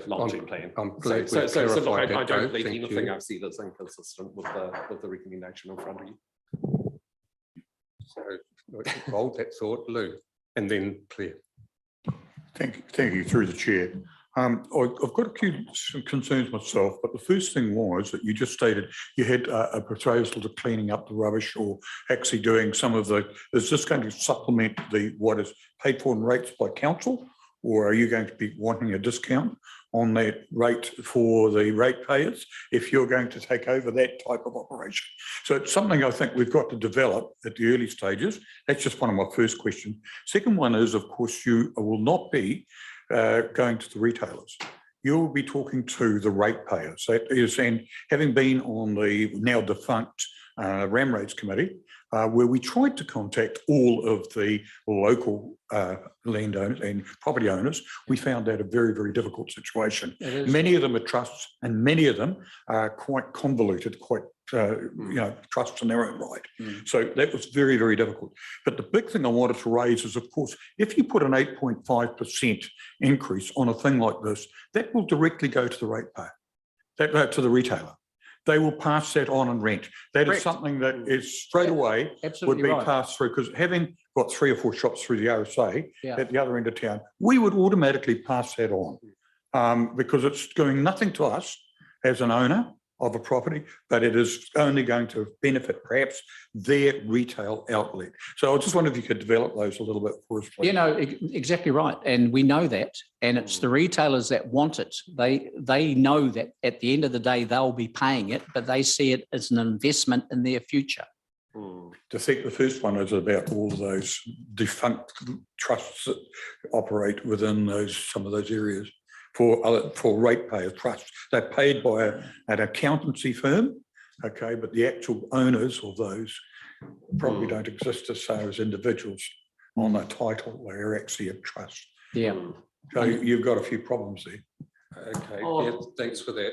long-term plan. I'm glad so look, clarified I that, don't though. believe Thank anything you. I've said is inconsistent with the recommendation in front of you. So hold that thought, Lou, and then Claire. Thank you through the chair. I've got a few concerns myself, but the first thing was that you just stated you had a proposal to cleaning up the rubbish or actually doing some of the, is this going to supplement what is paid for in rates by council? Or are you going to be wanting a discount on that rate for the ratepayers if you're going to take over that type of operation? So it's something I think we've got to develop at the early stages. That's just one of my first questions. Second one is, of course, you will not be going to the retailers. You'll be talking to the ratepayers. That is, and having been on the now defunct RamRates committee, where we tried to contact all of the local landowners and property owners, we found that a very, very difficult situation. Many of them are trusts, and many of them are quite convoluted, quite trusts in their own right. So that was very, very difficult. But the big thing I wanted to raise is, of course, if you put an 8.5% increase on a thing like this, that will directly go to the ratepayer, to the retailer. They will pass that on and rent. That is something that is straight away would be passed through, because having got 3 or 4 shops through the RSA at the other end of town, we would automatically pass that on because it's doing nothing to us as an owner of a property, but it is only going to benefit perhaps their retail outlet. So I just wonder if you could develop those a little bit for us, please. You know, exactly right. And we know that. And it's the retailers that want it. They know that at the end of the day, they'll be paying it, but they see it as an investment in their future. I think the first one is about all of those defunct trusts that operate within some of those areas. For ratepayer trusts, they're paid by an accountancy firm, okay, but the actual owners of those probably don't exist as far as individuals on a title. They're actually a trust. Yeah. So you've got a few problems there. Okay, yeah, thanks for that.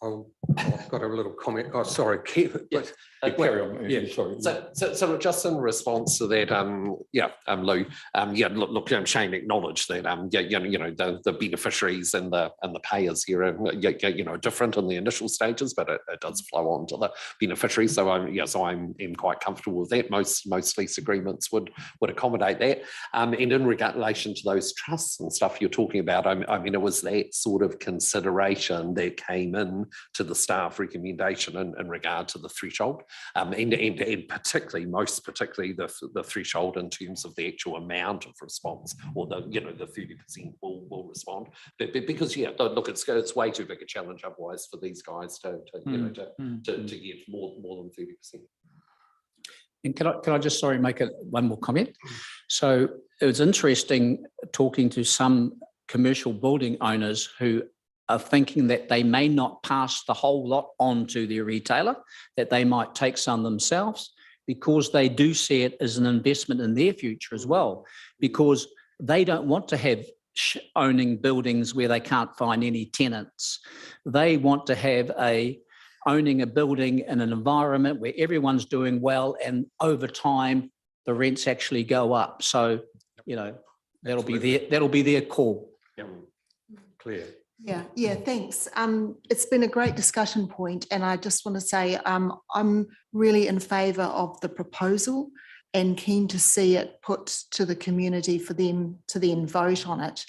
I've got a little comment. Oh, sorry, Kev. Carry on. Yeah, sorry. So just in response to that, Lou, look, Shane acknowledged that, the beneficiaries and the payers here are, different in the initial stages, but it does flow on to the beneficiaries. So I'm quite comfortable with that. Most lease agreements would accommodate that. And in relation to those trusts and stuff you're talking about, I mean, it was that sort of consideration that came in to the staff recommendation in regard to the threshold, and particularly, most particularly the threshold in terms of the actual amount of response, or the 30% will respond. But because look, it's way too big a challenge otherwise for these guys to get more than 30%. And can I just, make one more comment? So it was interesting talking to some commercial building owners who are thinking that they may not pass the whole lot on to their retailer, that they might take some themselves, because they do see it as an investment in their future as well, because they don't want to have owning buildings where they can't find any tenants. They want to have owning a building in an environment where everyone's doing well, and over time the rents actually go up. So, that'll be their call. Yeah. Clear. Yeah, thanks. It's been a great discussion point, and I just want to say I'm really in favour of the proposal and keen to see it put to the community for them to then vote on it.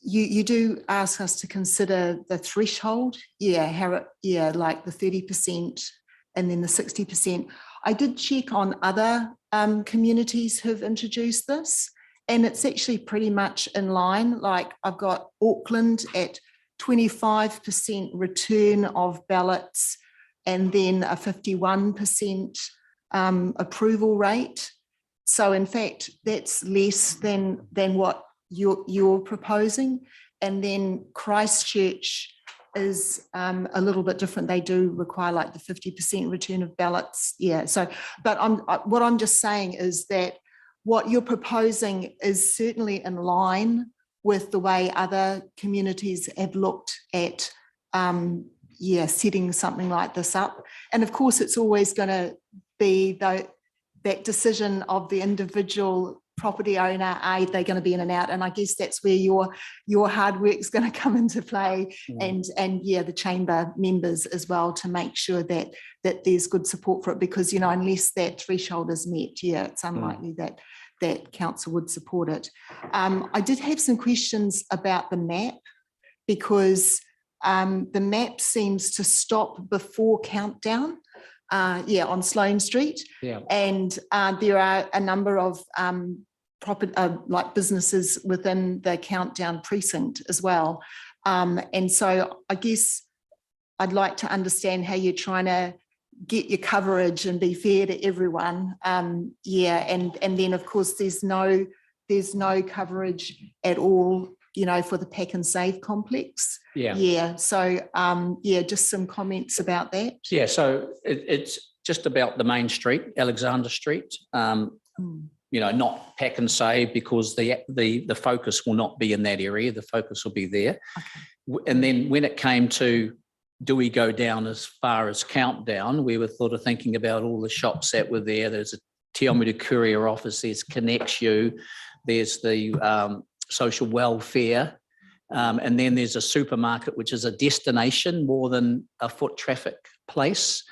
You do ask us to consider the threshold, like the 30% and then the 60%. I did check on other communities who've introduced this, and it's actually pretty much in line. Like I've got Auckland at 25% return of ballots, and then a 51% approval rate. So in fact, that's less than what you're proposing. And then Christchurch is a little bit different. They do require like the 50% return of ballots. Yeah. So, but what I'm just saying is that what you're proposing is certainly in line with the way other communities have looked at setting something like this up. And of course, it's always going to be that decision of the individual property owner, are they going to be in and out? And I guess that's where your hard work is going to come into play, and the chamber members as well, to make sure that there's good support for it, because unless that threshold is met, it's unlikely that that council would support it. I did have some questions about the map because the map seems to stop before Countdown, on Sloane Street. Yeah. And there are a number of like businesses within the Countdown precinct as well. And so I guess I'd like to understand how you're trying to get your coverage and be fair to everyone. And then of course there's no coverage at all, for the Pack and Save complex. Yeah. So just some comments about that. Yeah, so it's just about the main street, Alexander Street. Not Pack and Save, because the focus will not be in that area. The focus will be there. Okay. And then when it came to, do we go down as far as Countdown, we were sort of thinking about all the shops that were there. There's a Te Awamutu Courier office, there's Connects You, there's the social welfare, and then there's a supermarket, which is a destination more than a foot traffic place.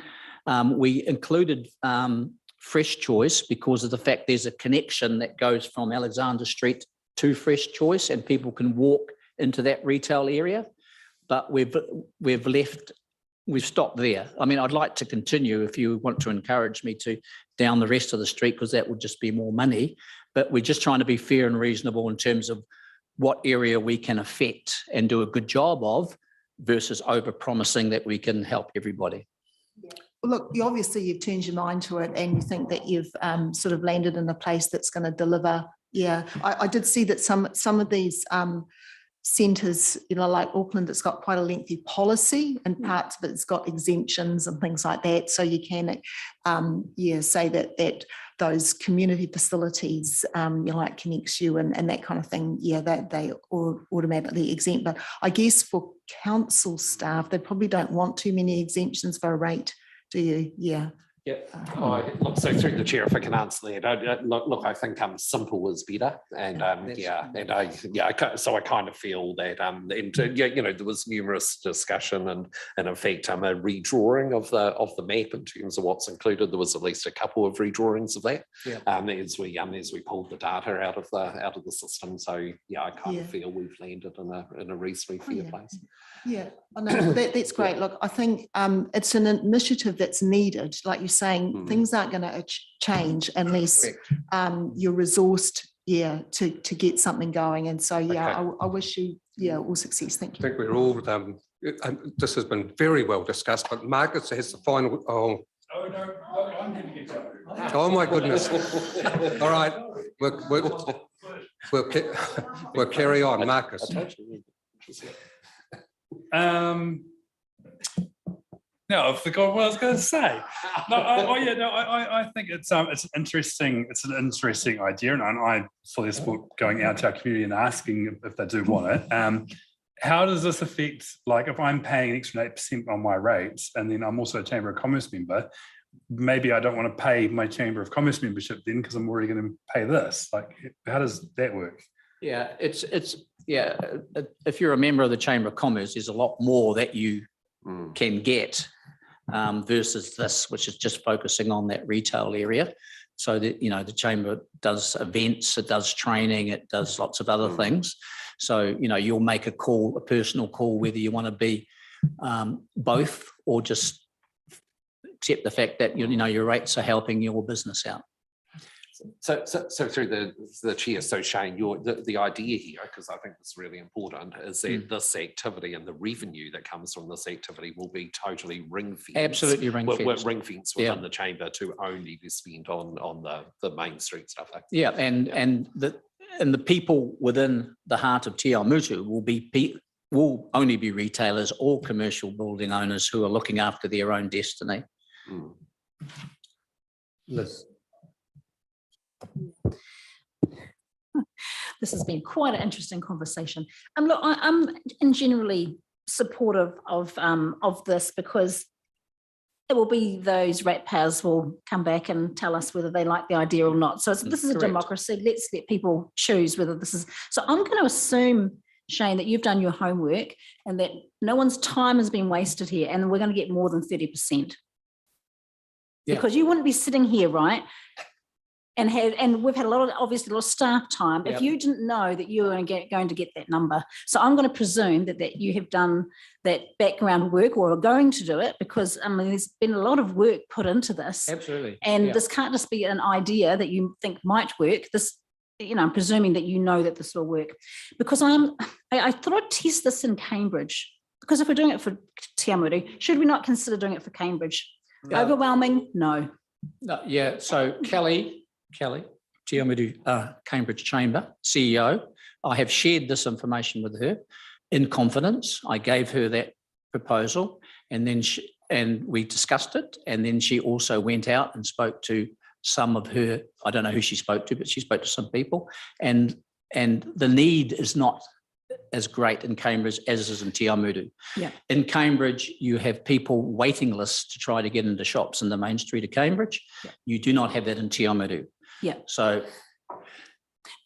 We included Fresh Choice because of the fact there's a connection that goes from Alexander Street to Fresh Choice, and people can walk into that retail area. But we've stopped there. I mean, I'd like to continue if you want to encourage me to down the rest of the street, because that would just be more money. But we're just trying to be fair and reasonable in terms of what area we can affect and do a good job of versus over-promising that we can help everybody. Well, look, obviously you've turned your mind to it and you think that you've sort of landed in a place that's going to deliver. Yeah, I did see that some of these centres, like Auckland, it's got quite a lengthy policy, and parts of it's got exemptions and things like that. So you can, say that those community facilities, like Connects You and that kind of thing, they automatically exempt. But I guess for council staff, they probably don't want too many exemptions for a rate, do you? Yeah. Yeah. So through the chair, if I can answer that, look, I think simple is better, and so I kind of feel that, there was numerous discussion and in fact a redrawing of the map in terms of what's included. There was at least a couple of redrawings of that as we pulled the data out of the system. So I kind of feel we've landed in a reasonably fair place. Yeah, I know that's great. Look, I think it's an initiative that's needed. Like you're saying, things aren't going to change unless you're resourced, to get something going. And so, I wish you, all success. Thank you. I think we're all. This has been very well discussed, but Marcus has the final. Oh no, I'm going to get going. Oh my goodness! All right, we'll carry on, Marcus. No, I forgot what I was going to say. I think it's an interesting idea, and I fully support going out to our community and asking if they do want it. How does this affect, like, if I'm paying an extra 8% on my rates, and then I'm also a Chamber of Commerce member, maybe I don't want to pay my Chamber of Commerce membership then because I'm already going to pay this. Like, how does that work? Yeah, if you're a member of the Chamber of Commerce, there's a lot more that you can get versus this, which is just focusing on that retail area. So that, the Chamber does events, it does training, it does lots of other things. So, you'll make a personal call, whether you want to be both or just accept the fact that, your rates are helping your business out. So through the chair, so Shane, the idea here, because I think it's really important, is that this activity and the revenue that comes from this activity will be totally ring-fenced. Absolutely ring-fenced. Ring-fenced within the Chamber to only be spent on the main street stuff. Yeah, and the people within the heart of Te Awamutu will only be retailers or commercial building owners who are looking after their own destiny. Liz. This has been quite an interesting conversation. Look, I'm generally supportive of this, because it will be those ratepayers will come back and tell us whether they like the idea or not. So this is a democracy. Let's let people choose whether this is. So I'm going to assume, Shane, that you've done your homework and that no one's time has been wasted here, and we're going to get more than 30%. Because you wouldn't be sitting here, right, and we've had a lot of, obviously a lot of staff time. If Yep. you didn't know that you were going to get that number, so I'm going to presume that you have done that background work or are going to do it, because I mean, there's been a lot of work put into this. Absolutely. And Yeah. this can't just be an idea that you think might work. This, I'm presuming that you know that this will work, because I thought I'd test this in Cambridge, because if we're doing it for Te Awamutu, should we not consider doing it for Cambridge? Yeah. Overwhelming? No. No, yeah, so Kelly, Te Awamutu, Cambridge Chamber CEO, I have shared this information with her in confidence. I gave her that proposal, and then we discussed it, and then she also went out and spoke to some of her, I don't know who she spoke to, but she spoke to some people, and the need is not as great in Cambridge as is in Te Awamutu. Yeah. In Cambridge, you have people waiting lists to try to get into shops in the main street of Cambridge. Yeah. You do not have that in Te Awamutu. Yeah. So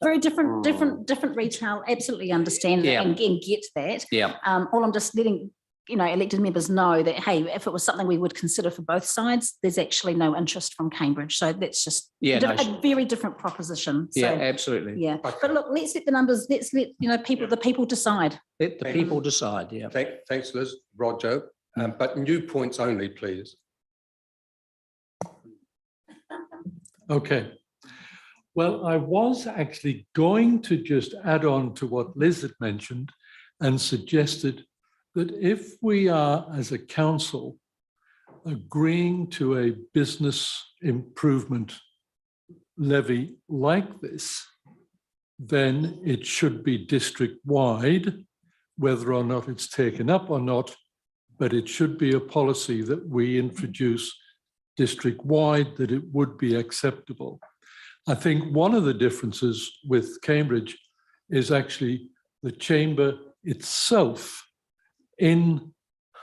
Very different retail, absolutely understand Yeah. and get that. yeah, All I'm just letting, elected members know that, hey, if it was something we would consider for both sides, there's actually no interest from Cambridge. So that's just Yeah, no, a very different proposition. So, yeah, absolutely. yeah. But look, let's let the numbers, let's let, the people decide. Let the people decide, yeah. Thanks, Liz. Roger, but new points only, please. Okay. Well, I was actually going to just add on to what Liz had mentioned and suggested that if we are, as a council, agreeing to a business improvement levy like this, then it should be district-wide, whether or not it's taken up or not, but it should be a policy that we introduce district-wide, that it would be acceptable. I think one of the differences with Cambridge is actually the chamber itself in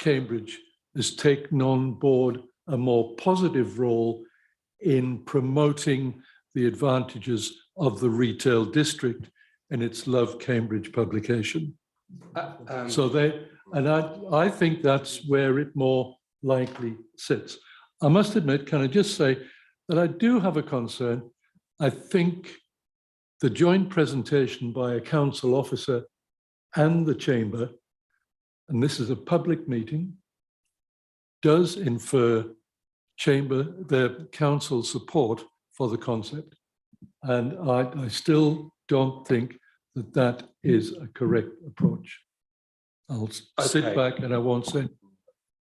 Cambridge has taken on board a more positive role in promoting the advantages of the retail district in its Love Cambridge publication. I think that's where it more likely sits. I must admit, can I just say that I do have a concern. I think the joint presentation by a council officer and the chamber, and this is a public meeting, does infer the council support for the concept. And I still don't think that that is a correct approach. I'll sit back and I won't say.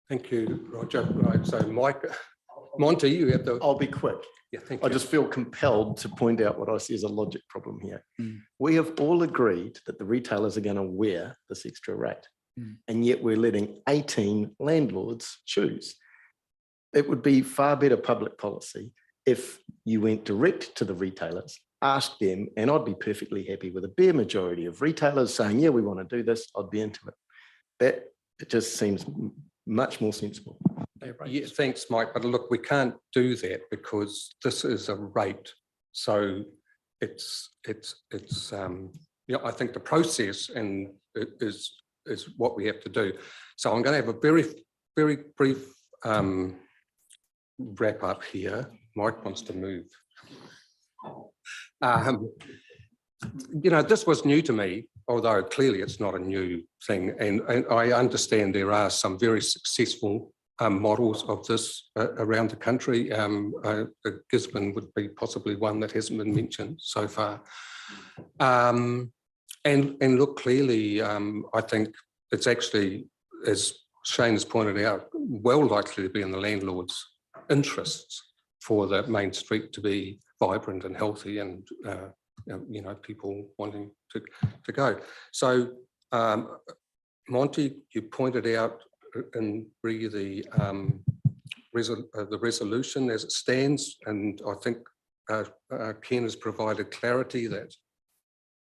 Thank you, Roger. Right, so Mike, Monty, you have the. I'll be quick. Yeah, thank I you. just feel compelled to point out what I see as a logic problem here. We have all agreed that the retailers are going to wear this extra rate, and yet we're letting 18 landlords choose. It would be far better public policy if you went direct to the retailers, asked them, and I'd be perfectly happy with a bare majority of retailers saying, yeah, we want to do this, I'd be into it. It just seems much more sensible. Yeah, thanks, Mike. But look, we can't do that because this is a rate. So it's I think the process is what we have to do. So I'm going to have a very, very brief wrap up here. Mike wants to move. This was new to me, although clearly it's not a new thing. And I understand there are some very successful models of this around the country. Gisborne would be possibly one that hasn't been mentioned so far. And look, clearly, I think it's actually, as Shane has pointed out, well likely to be in the landlord's interests for the main street to be vibrant and healthy and people wanting to go. So Monty, you pointed out in the resolution as it stands, and I think Ken has provided clarity that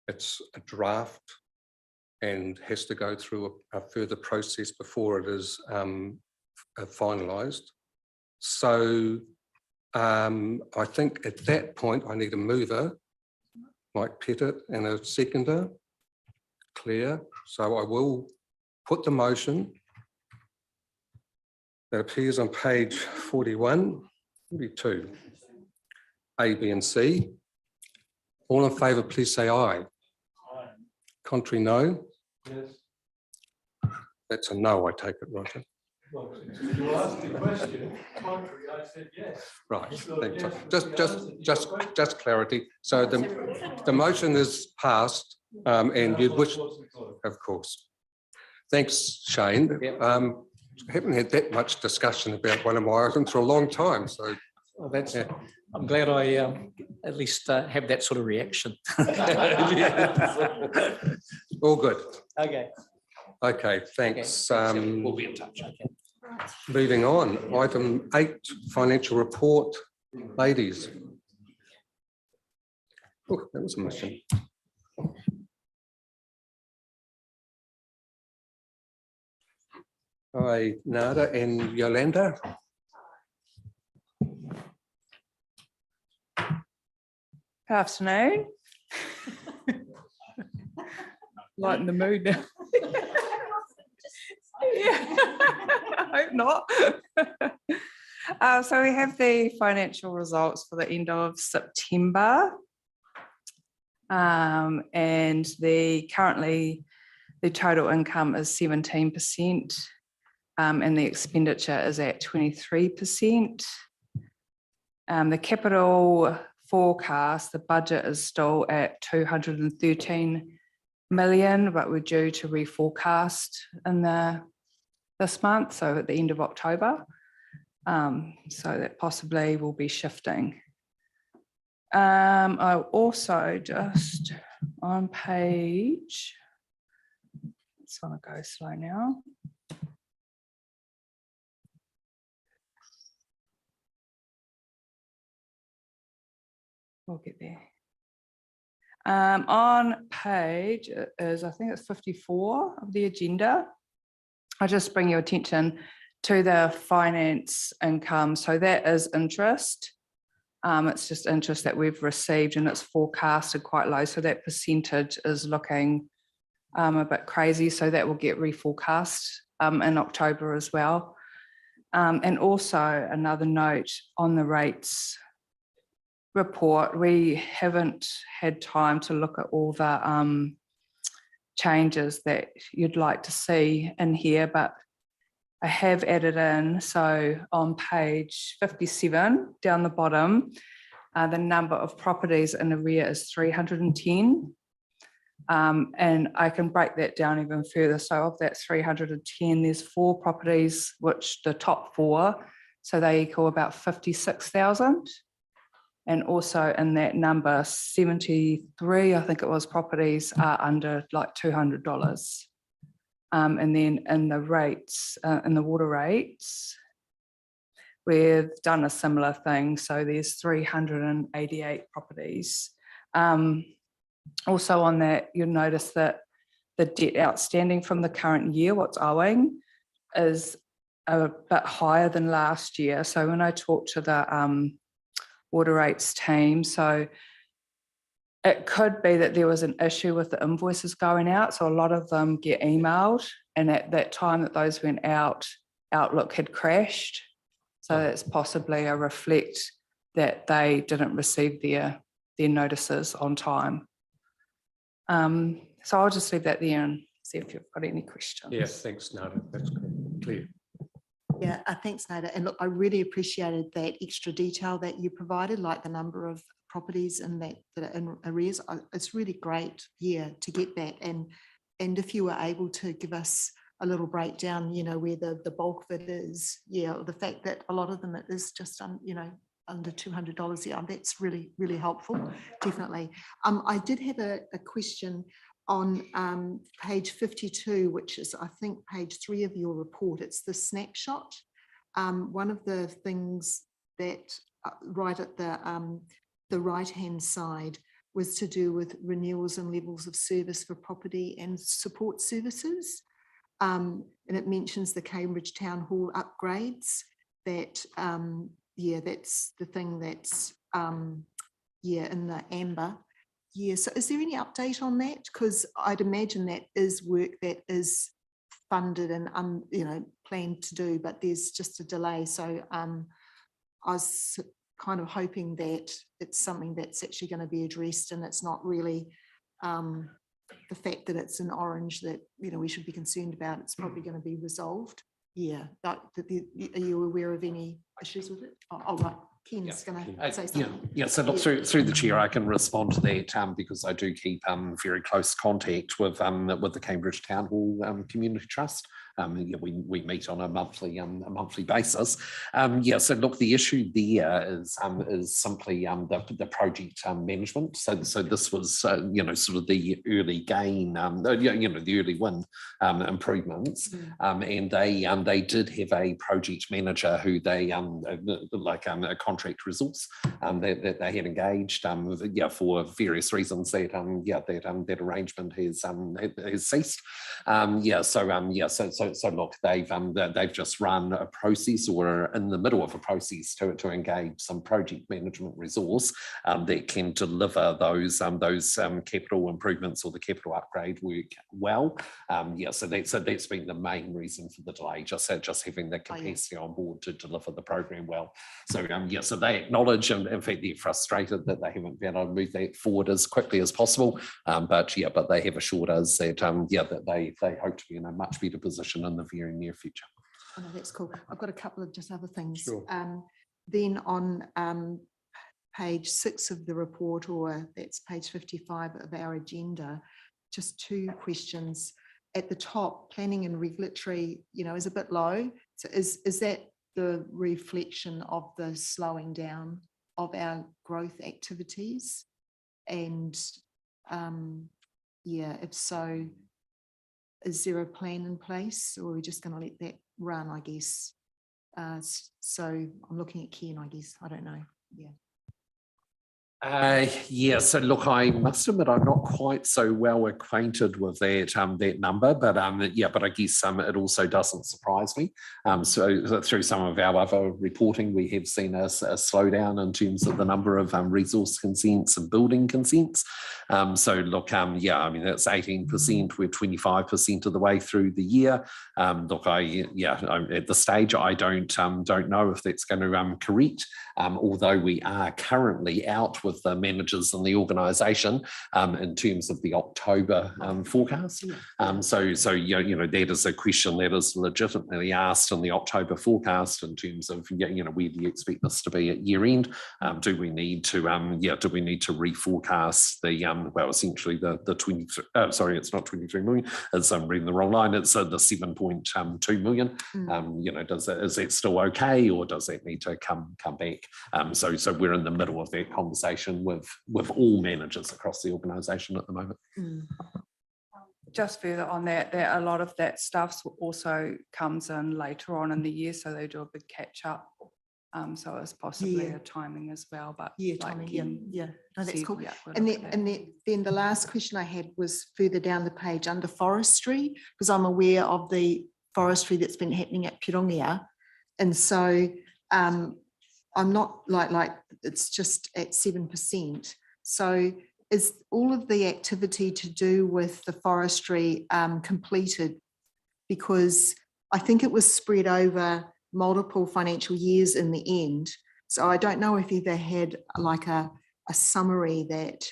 it's a draft and has to go through a further process before it is finalised. So I think at that point I need a mover, Mike Pettit, and a seconder, Claire. So I will put the motion that appears on page 41, 42. A, B and C. All in favour, please say aye. Contrary, no. That's a no, I take it, Roger. You asked the question, contrary, I said yes. Right, thanks. Just clarity. So the motion is passed and you wish, of course. Thanks, Shane. Haven't had that much discussion about one of my items for a long time, so. Well, that's, I'm glad I at least have that sort of reaction. All good. Okay. Okay, thanks. We'll be in touch. Okay. Moving on, item 8, financial report, ladies. Oh, that was a mission. Hi, Nada and Yolanda. Good afternoon. Lighten the mood now. Yeah, I hope not. So we have the financial results for the end of September. And currently the total income is 17%, and the expenditure is at 23%. The capital forecast, the budget is still at 213 million, but we're due to reforecast in this month, so at the end of October. So that possibly will be shifting. I also just on page, it's gonna go slow now. We'll get there. On page is, I think it's 54 of the agenda. I just bring your attention to the finance income. So that is interest. It's just interest that we've received and it's forecasted quite low. So that percentage is looking a bit crazy. So that will get reforecast in October as well. And also another note on the rates report, we haven't had time to look at all the changes that you'd like to see in here, but I have added in. So on page 57 down the bottom, the number of properties in arrear is 310. And I can break that down even further. So of that 310, there's 4 properties, which the top 4, so they equal about 56,000. And also in that number, 73, I think it was, properties are under like $200. And then in the rates, in the water rates, we've done a similar thing. So there's 388 properties. Also on that, you'll notice that the debt outstanding from the current year, what's owing, is a bit higher than last year. So when I talk to the water rates team, so it could be that there was an issue with the invoices going out. So a lot of them get emailed, and at that time that those went out, Outlook had crashed. So that's possibly a reflect that they didn't receive their notices on time. So I'll just leave that there and see if you've got any questions. Yeah, thanks, Nada. That's clear. Yeah, thanks, Nada. And look, I really appreciated that extra detail that you provided, like the number of properties and that are in arrears. It's really great, yeah, to get that. And if you were able to give us a little breakdown, you know, where the bulk of it is, yeah, the fact that a lot of them it is just you know, under $200, yeah, that's really, really helpful, definitely. I did have a question on page 52, which is, I think, page 3 of your report. It's the snapshot. One of the things that right at the right-hand side was to do with renewals and levels of service for property and support services. And it mentions the Cambridge Town Hall upgrades that, yeah, that's the thing that's, yeah, in the amber. Yeah, so is there any update on that? Because I'd imagine that is work that is funded and, you know, planned to do, but there's just a delay. So I was kind of hoping that it's something that's actually going to be addressed, and it's not really the fact that it's an orange that, you know, we should be concerned about. It's probably going to be resolved. Yeah, but are you aware of any issues with it? Oh, right. Ken's going to say something. Yeah. So look, through the chair, I can respond to that because I do keep very close contact with the Cambridge Town Hall Community Trust. We meet on a monthly basis. So look, the issue there is simply the project management. So this was sort of the early gain, the early win improvements, and they did have a project manager who they a contract resource that they had engaged for various reasons that arrangement has ceased. So look, they've just run a process, or are in the middle of a process to engage some project management resource that can deliver those capital improvements or the capital upgrade work well. So that's been the main reason for the delay, just having the capacity on board to deliver the program well. So so they acknowledge, and in fact they're frustrated that they haven't been able to move that forward as quickly as possible. But they have assured us that that they hope to be in a much better position in the very near future. Oh, no, that's cool. I've got a couple of just other things. Sure. Then on page 6 of the report, or that's page 55 of our agenda, just 2 questions. At the top, planning and regulatory, is a bit low. So is that the reflection of the slowing down of our growth activities? And if so, is there a plan in place, or are we just going to let that run, I guess? So I'm looking at Ken, I guess. I don't know. So look, I must admit I'm not quite so well acquainted with that number, but I guess it also doesn't surprise me. So through some of our other reporting, we have seen a slowdown in terms of the number of resource consents and building consents. So look, I mean that's 18%. We're 25% of the way through the year. Look, at this stage I don't know if that's going to correct. Although we are currently out with the managers in the organisation in terms of the October forecast. So that is a question that is legitimately asked in the October forecast in terms of where do you expect this to be at year end? Do we need to reforecast the essentially the 23? It's not 23 million. It's I'm reading the wrong line. It's the 7.2 million. Is that still okay, or does that need to come back? So we're in the middle of that conversation with all managers across the organisation at the moment. Just further on that, a lot of that stuff also comes in later on in the year, so they do a big catch up. So it's possibly a timing as well. But timing. No, that's cool. And then the last question I had was further down the page under forestry, because I'm aware of the forestry that's been happening at Pirongia, and so I'm not like it's just at 7%. So is all of the activity to do with the forestry completed? Because I think it was spread over multiple financial years in the end. So I don't know if they had like a summary that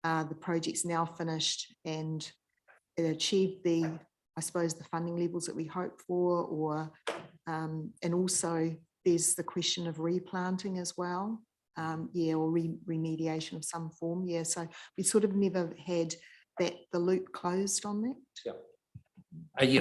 the project's now finished and it achieved the funding levels that we hoped for, or and also there's the question of replanting as well, or remediation of some form. So we sort of never had the loop closed on that.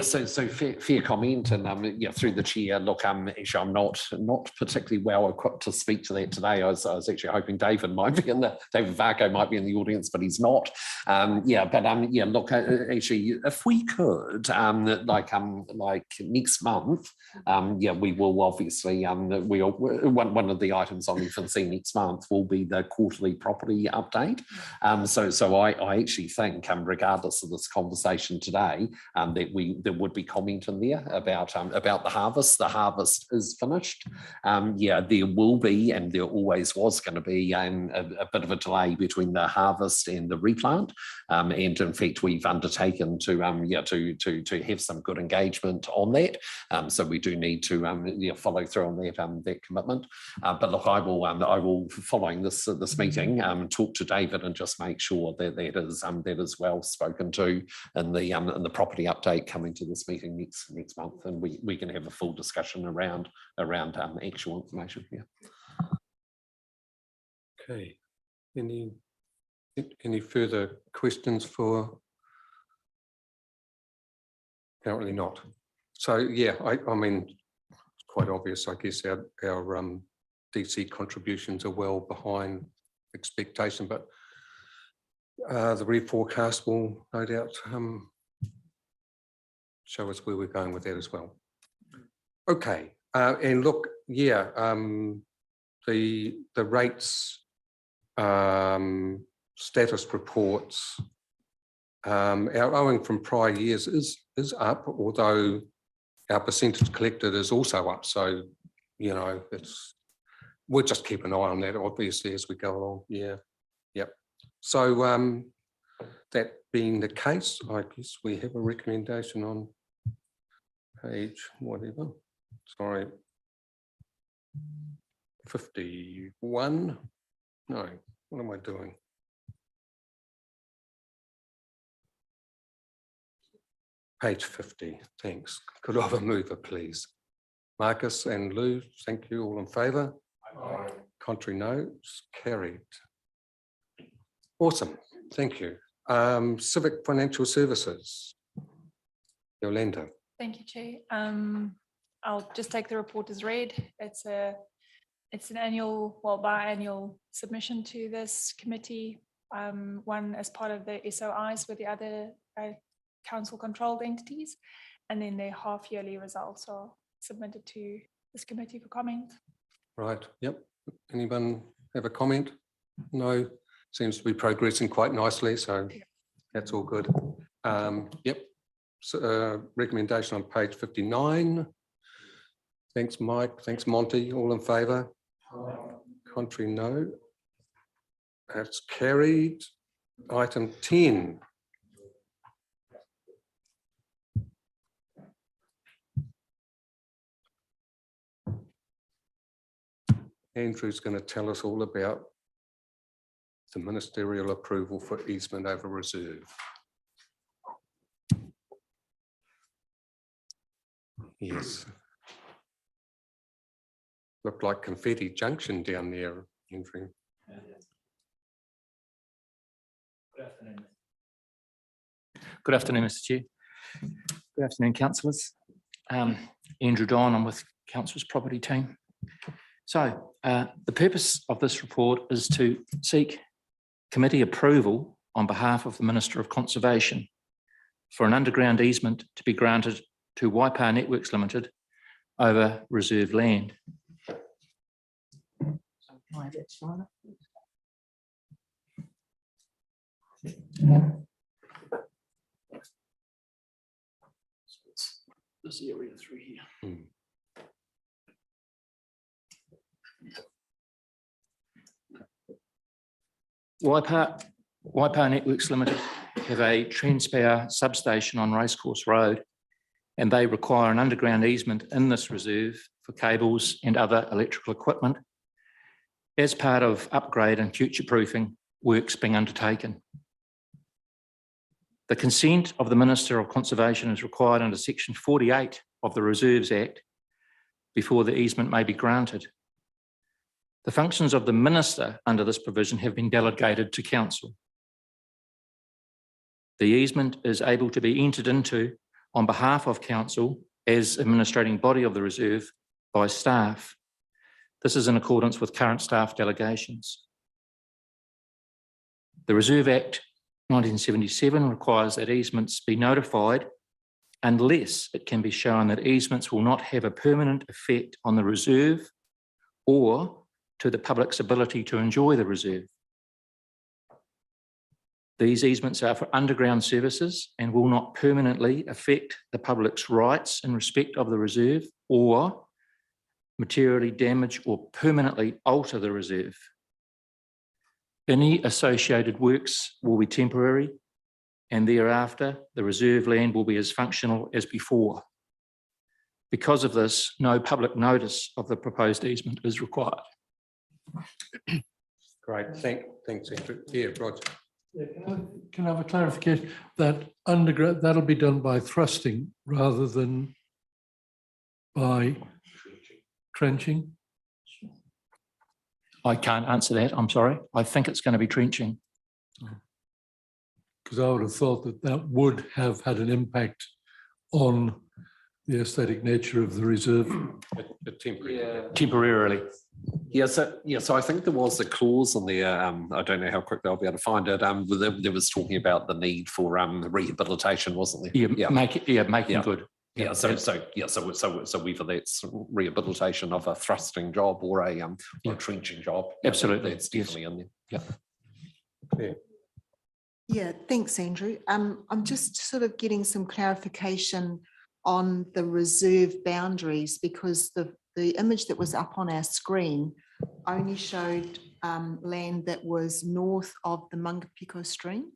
So fair comment, and through the chair. Look, actually, I'm not particularly well equipped to speak to that today. I was actually hoping David Varco might be in the audience, but he's not. Look, actually, if we could, like next month, we will obviously one of the items on F&C next month will be the quarterly property update. So I actually think, regardless of this conversation today, there would be comment in there about the harvest. The harvest is finished. Yeah, there will be, and there always was going to be a bit of a delay between the harvest and the replant. And in fact, we've undertaken to have some good engagement on that. So we do need to follow through on that commitment. But look, I will following this meeting talk to David and just make sure that that is well spoken to in the property update coming to this meeting next month, and we can have a full discussion around actual information here. Okay. Any further questions for? Apparently not. So yeah, I mean, it's quite obvious. I guess our DC contributions are well behind expectation, but the reforecast will no doubt show us where we're going with that as well. Okay, and look, yeah, the rates status reports, our owing from prior years is up, although our percentage collected is also up. So, you know, we'll just keep an eye on that, obviously, as we go along. Yeah, yep. So that being the case, I guess we have a recommendation on page whatever. Sorry, 51. No, what am I doing? Page 50. Thanks. Could I have a mover, please? Marcus and Lou, thank you. All in favour? Contrary notes, carried. Awesome, thank you. Civic Financial Services. Yolanda. Thank you, Chair. I'll just take the report as read. It's an annual, well, biannual submission to this committee, one as part of the SOIs with the other council controlled entities, and then their half-yearly results are submitted to this committee for comment. Right, yep. Anyone have a comment? No, seems to be progressing quite nicely, so that's all good. Yep, so, recommendation on page 59. Thanks, Mike. Thanks, Monty. All in favour? Contrary, no. That's carried. Item 10. Andrew's going to tell us all about the ministerial approval for easement over reserve. Yes. Looked like Confetti Junction down there, Andrew. Good afternoon, Mr. Chair. Good afternoon, councillors. Andrew Don, I'm with Council's property team. So the purpose of this report is to seek committee approval on behalf of the Minister of Conservation for an underground easement to be granted to Waipa Networks Limited over reserve land. This area through here. Waipa Networks Limited have a Transpower substation on Racecourse Road, and they require an underground easement in this reserve for cables and other electrical equipment as part of upgrade and future-proofing works being undertaken. The consent of the Minister of Conservation is required under Section 48 of the Reserves Act before the easement may be granted. The functions of the Minister under this provision have been delegated to Council. The easement is able to be entered into on behalf of Council as administrating body of the reserve by staff. This is in accordance with current staff delegations. The Reserve Act 1977 requires that easements be notified unless it can be shown that easements will not have a permanent effect on the reserve or to the public's ability to enjoy the reserve. These easements are for underground services and will not permanently affect the public's rights in respect of the reserve or materially damage or permanently alter the reserve. Any associated works will be temporary, and thereafter the reserve land will be as functional as before. Because of this, no public notice of the proposed easement is required. Great, thanks, Andrew. Yeah, Roger. Yeah, can I have a clarification that underground, that'll be done by thrusting rather than by trenching? I can't answer that, I'm sorry. I think it's going to be trenching. Because I would have thought that that would have had an impact on the aesthetic nature of the reserve. Temporarily. Yeah, so I think there was a clause in there. I don't know how quickly I'll be able to find it. There was talking about the need for rehabilitation, wasn't there? Making good. Yeah, so whether that's rehabilitation of a thrusting job or a trenching job. Absolutely, that's definitely in there. Yeah. Yeah, thanks, Andrew. I'm just sort of getting some clarification on the reserve boundaries, because the image that was up on our screen only showed land that was north of the Mangapiko stream,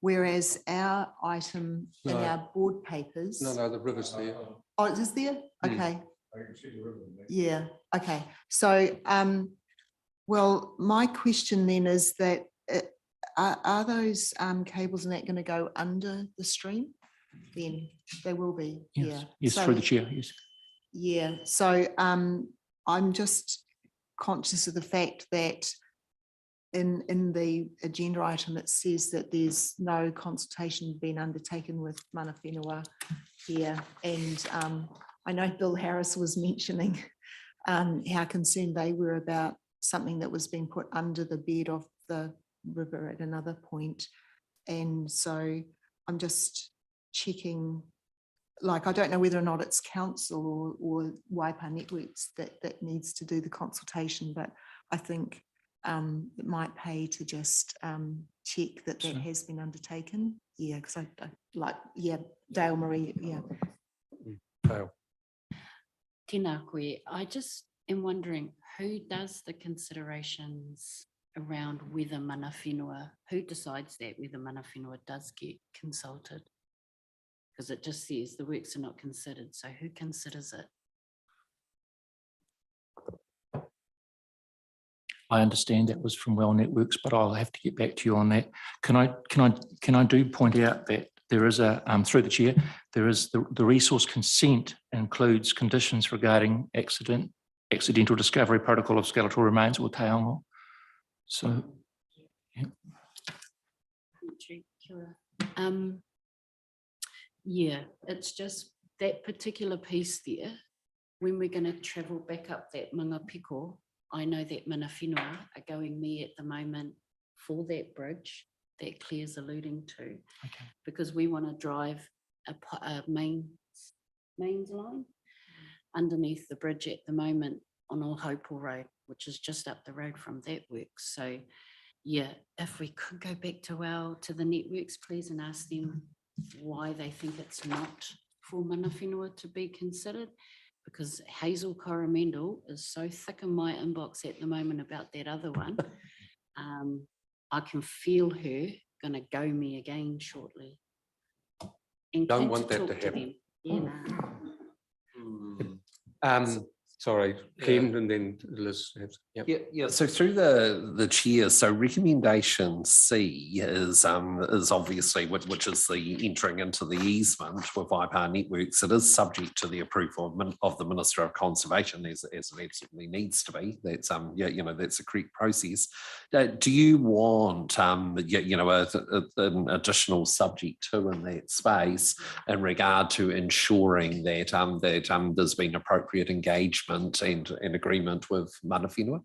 whereas our item in our board papers. No, the river's there. Oh, it is there? Mm. Okay. Yeah, okay. So, well, my question then is that are those cables and that going to go under the stream? Then they will be. Yes, Yeah. yes, So- through the chair, yes. Yeah, so I'm just conscious of the fact that in the agenda item, it says that there's no consultation being undertaken with Mana Whenua here. And I know Bill Harris was mentioning how concerned they were about something that was being put under the bed of the river at another point. And so I'm just checking, like, I don't know whether or not it's council or Waipa Networks that needs to do the consultation, but I think it might pay to just check that that has been undertaken. Yeah, because I like, yeah, Dale Marie, yeah. Dale. Tēnā koe. I just am wondering who does the considerations around whether Mana Whenua, who decides that whether Mana Whenua does get consulted? Because it just says the works are not considered. So who considers it? I understand that was from Well Networks, but I'll have to get back to you on that. Can I do point out that there is a through the chair, there is the resource consent includes conditions regarding accidental discovery protocol of skeletal remains or taongo. So, yeah. Yeah, it's just that particular piece there. When we're going to travel back up that Mangapiko, I know that Mana Whenua are going me at the moment for that bridge that Claire's alluding to, because we want to drive a mains line underneath the bridge at the moment on Ohaupo Road, which is just up the road from that work. So yeah, if we could go back to the networks, please, and ask them why they think it's not for Mana Whenua to be considered, because Hazel Coromandel is so thick in my inbox at the moment about that other one. I can feel her going to go me again shortly. And Don't keen want that to talk happen. them. Yeah, no. Sorry, Ken, and then Liz. Yep. Yeah. So through the chair, so recommendation C is obviously which is the entering into the easement with Waipa Networks. It is subject to the approval of the Minister of Conservation, as it absolutely needs to be. That's that's a correct process. Do you want an additional subject to in that space in regard to ensuring that there's been appropriate engagement and agreement with Mana Whenua?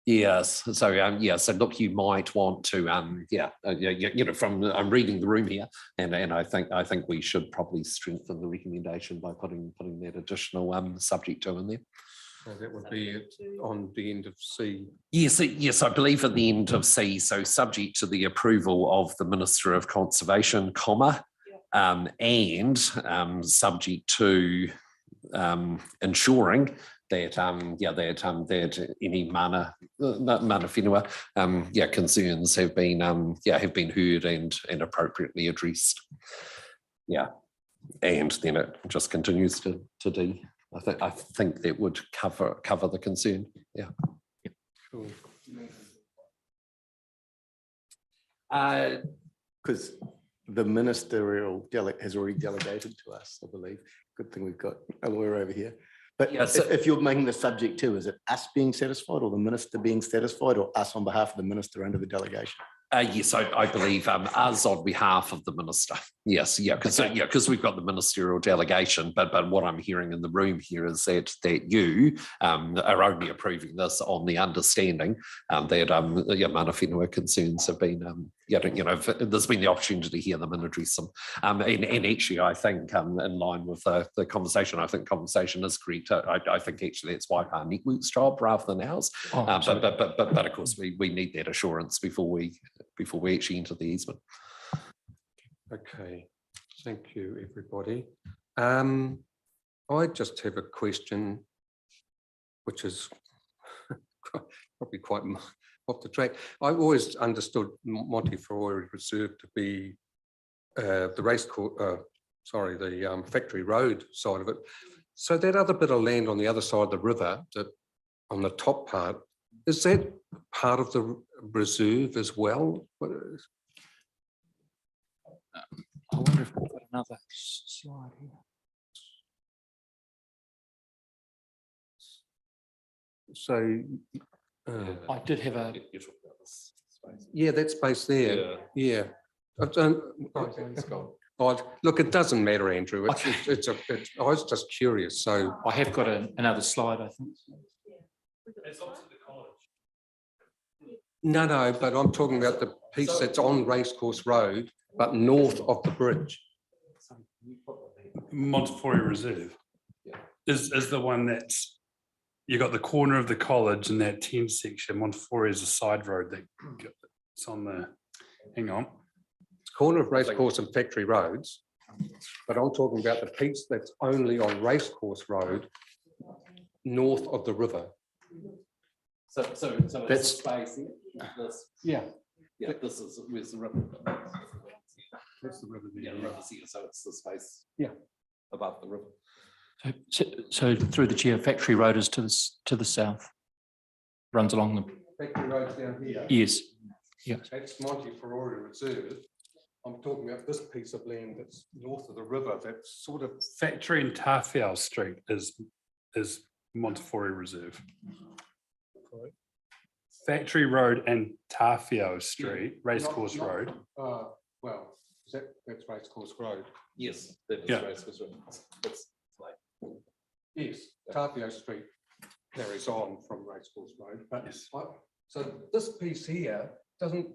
Yes. So look, you might want to from I'm reading the room here, and I think we should probably strengthen the recommendation by putting that additional subject to in there. So that would be on the end of C. Yes, I believe at the end of C, so subject to the approval of the Minister of Conservation, comma, and subject to ensuring that that any mana whenua concerns have been heard and appropriately addressed. Yeah, and then it just continues to D. I think that would cover the concern. Yeah. Cool. Because the ministerial has already delegated to us, I believe. Good thing we've got a lawyer over here. But Yeah, so- if you're making the subject to, is it us being satisfied or the minister being satisfied or us on behalf of the minister under the delegation? Yes, I believe us on behalf of the minister. Yes, because we've got the ministerial delegation, but what I'm hearing in the room here is that you are only approving this on the understanding that mana whenua concerns have been there's been the opportunity to hear them and address them. And actually, I think in line with the conversation, I think conversation is correct. I think actually it's Waikato Network's job rather than ours. But of course we need that assurance before we actually enter the easement. Okay, thank you, everybody. I just have a question, which is probably quite off the track. I've always understood Montefiore Reserve to be the race course, the Factory Road side of it. So that other bit of land on the other side of the river, that on the top part, is that part of the reserve as well? I wonder if we've got another slide here. So I did have a. yeah, that space there. Yeah. I don't, look, it doesn't matter, Andrew. I was just curious. So I have got another slide, I think. No, but I'm talking about the piece that's on Racecourse Road, but north of the bridge. Montefiore Reserve is the one that's, you got the corner of the college and that 10 section. Montefiore is a side road that's on the, hang on. It's corner of Racecourse and Factory Roads, but I'm talking about the piece that's only on Racecourse Road, north of the river. So that's the space here. This is where's the river. That's the river there. So it's the space above the river. So through the chair, Factory Road is to the south, runs along the. Factory Road's down here. Yes. Yeah. That's Montefiore Reserve. I'm talking about this piece of land that's north of the river. That's sort of Factory and Tawhao Street is Montefiore Reserve. Factory Road and Tawhao Street, Racecourse Road. Well, that's Racecourse Road. Yes, that is Racecourse Road. Yes, Tawhao Street carries on from Racecourse Road, but so this piece here doesn't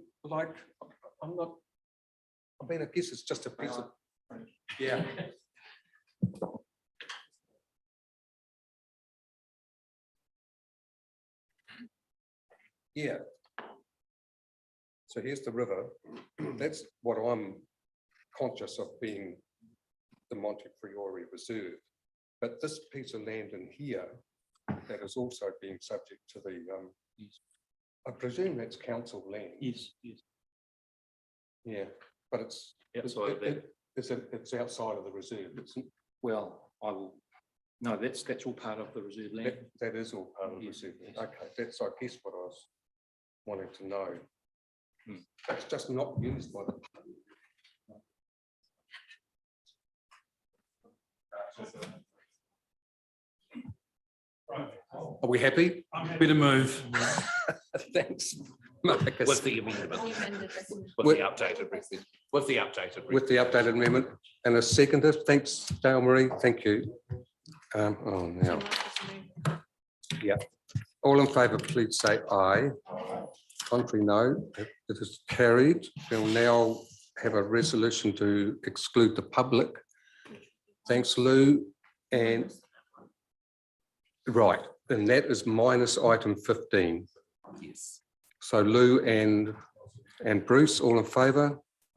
I guess it's just a piece of, yeah. Yeah. So here's the river. That's what I'm conscious of being the Montefiore Reserve. But this piece of land in here, that is also being subject to the, I presume that's council land. Yes. Yeah, but it's outside of the reserve. Well, I will. No, that's all part of the reserve land. That is all part of the reserve. Okay, that's I guess what I was wanting to know. It's just not used by the. Are we happy? I'm happy to move. Thanks, Marcus. With the amendment. With the updated record. With the updated record. With the updated amendment and a seconder. Thanks, Dale Marie. Thank you. Now. Yeah. All in favour, please say aye. Contrary, no. It is carried. We'll now have a resolution to exclude the public. Thanks, Lou. And right, And that is minus item 15. Yes. So Lou and Bruce, all in favour?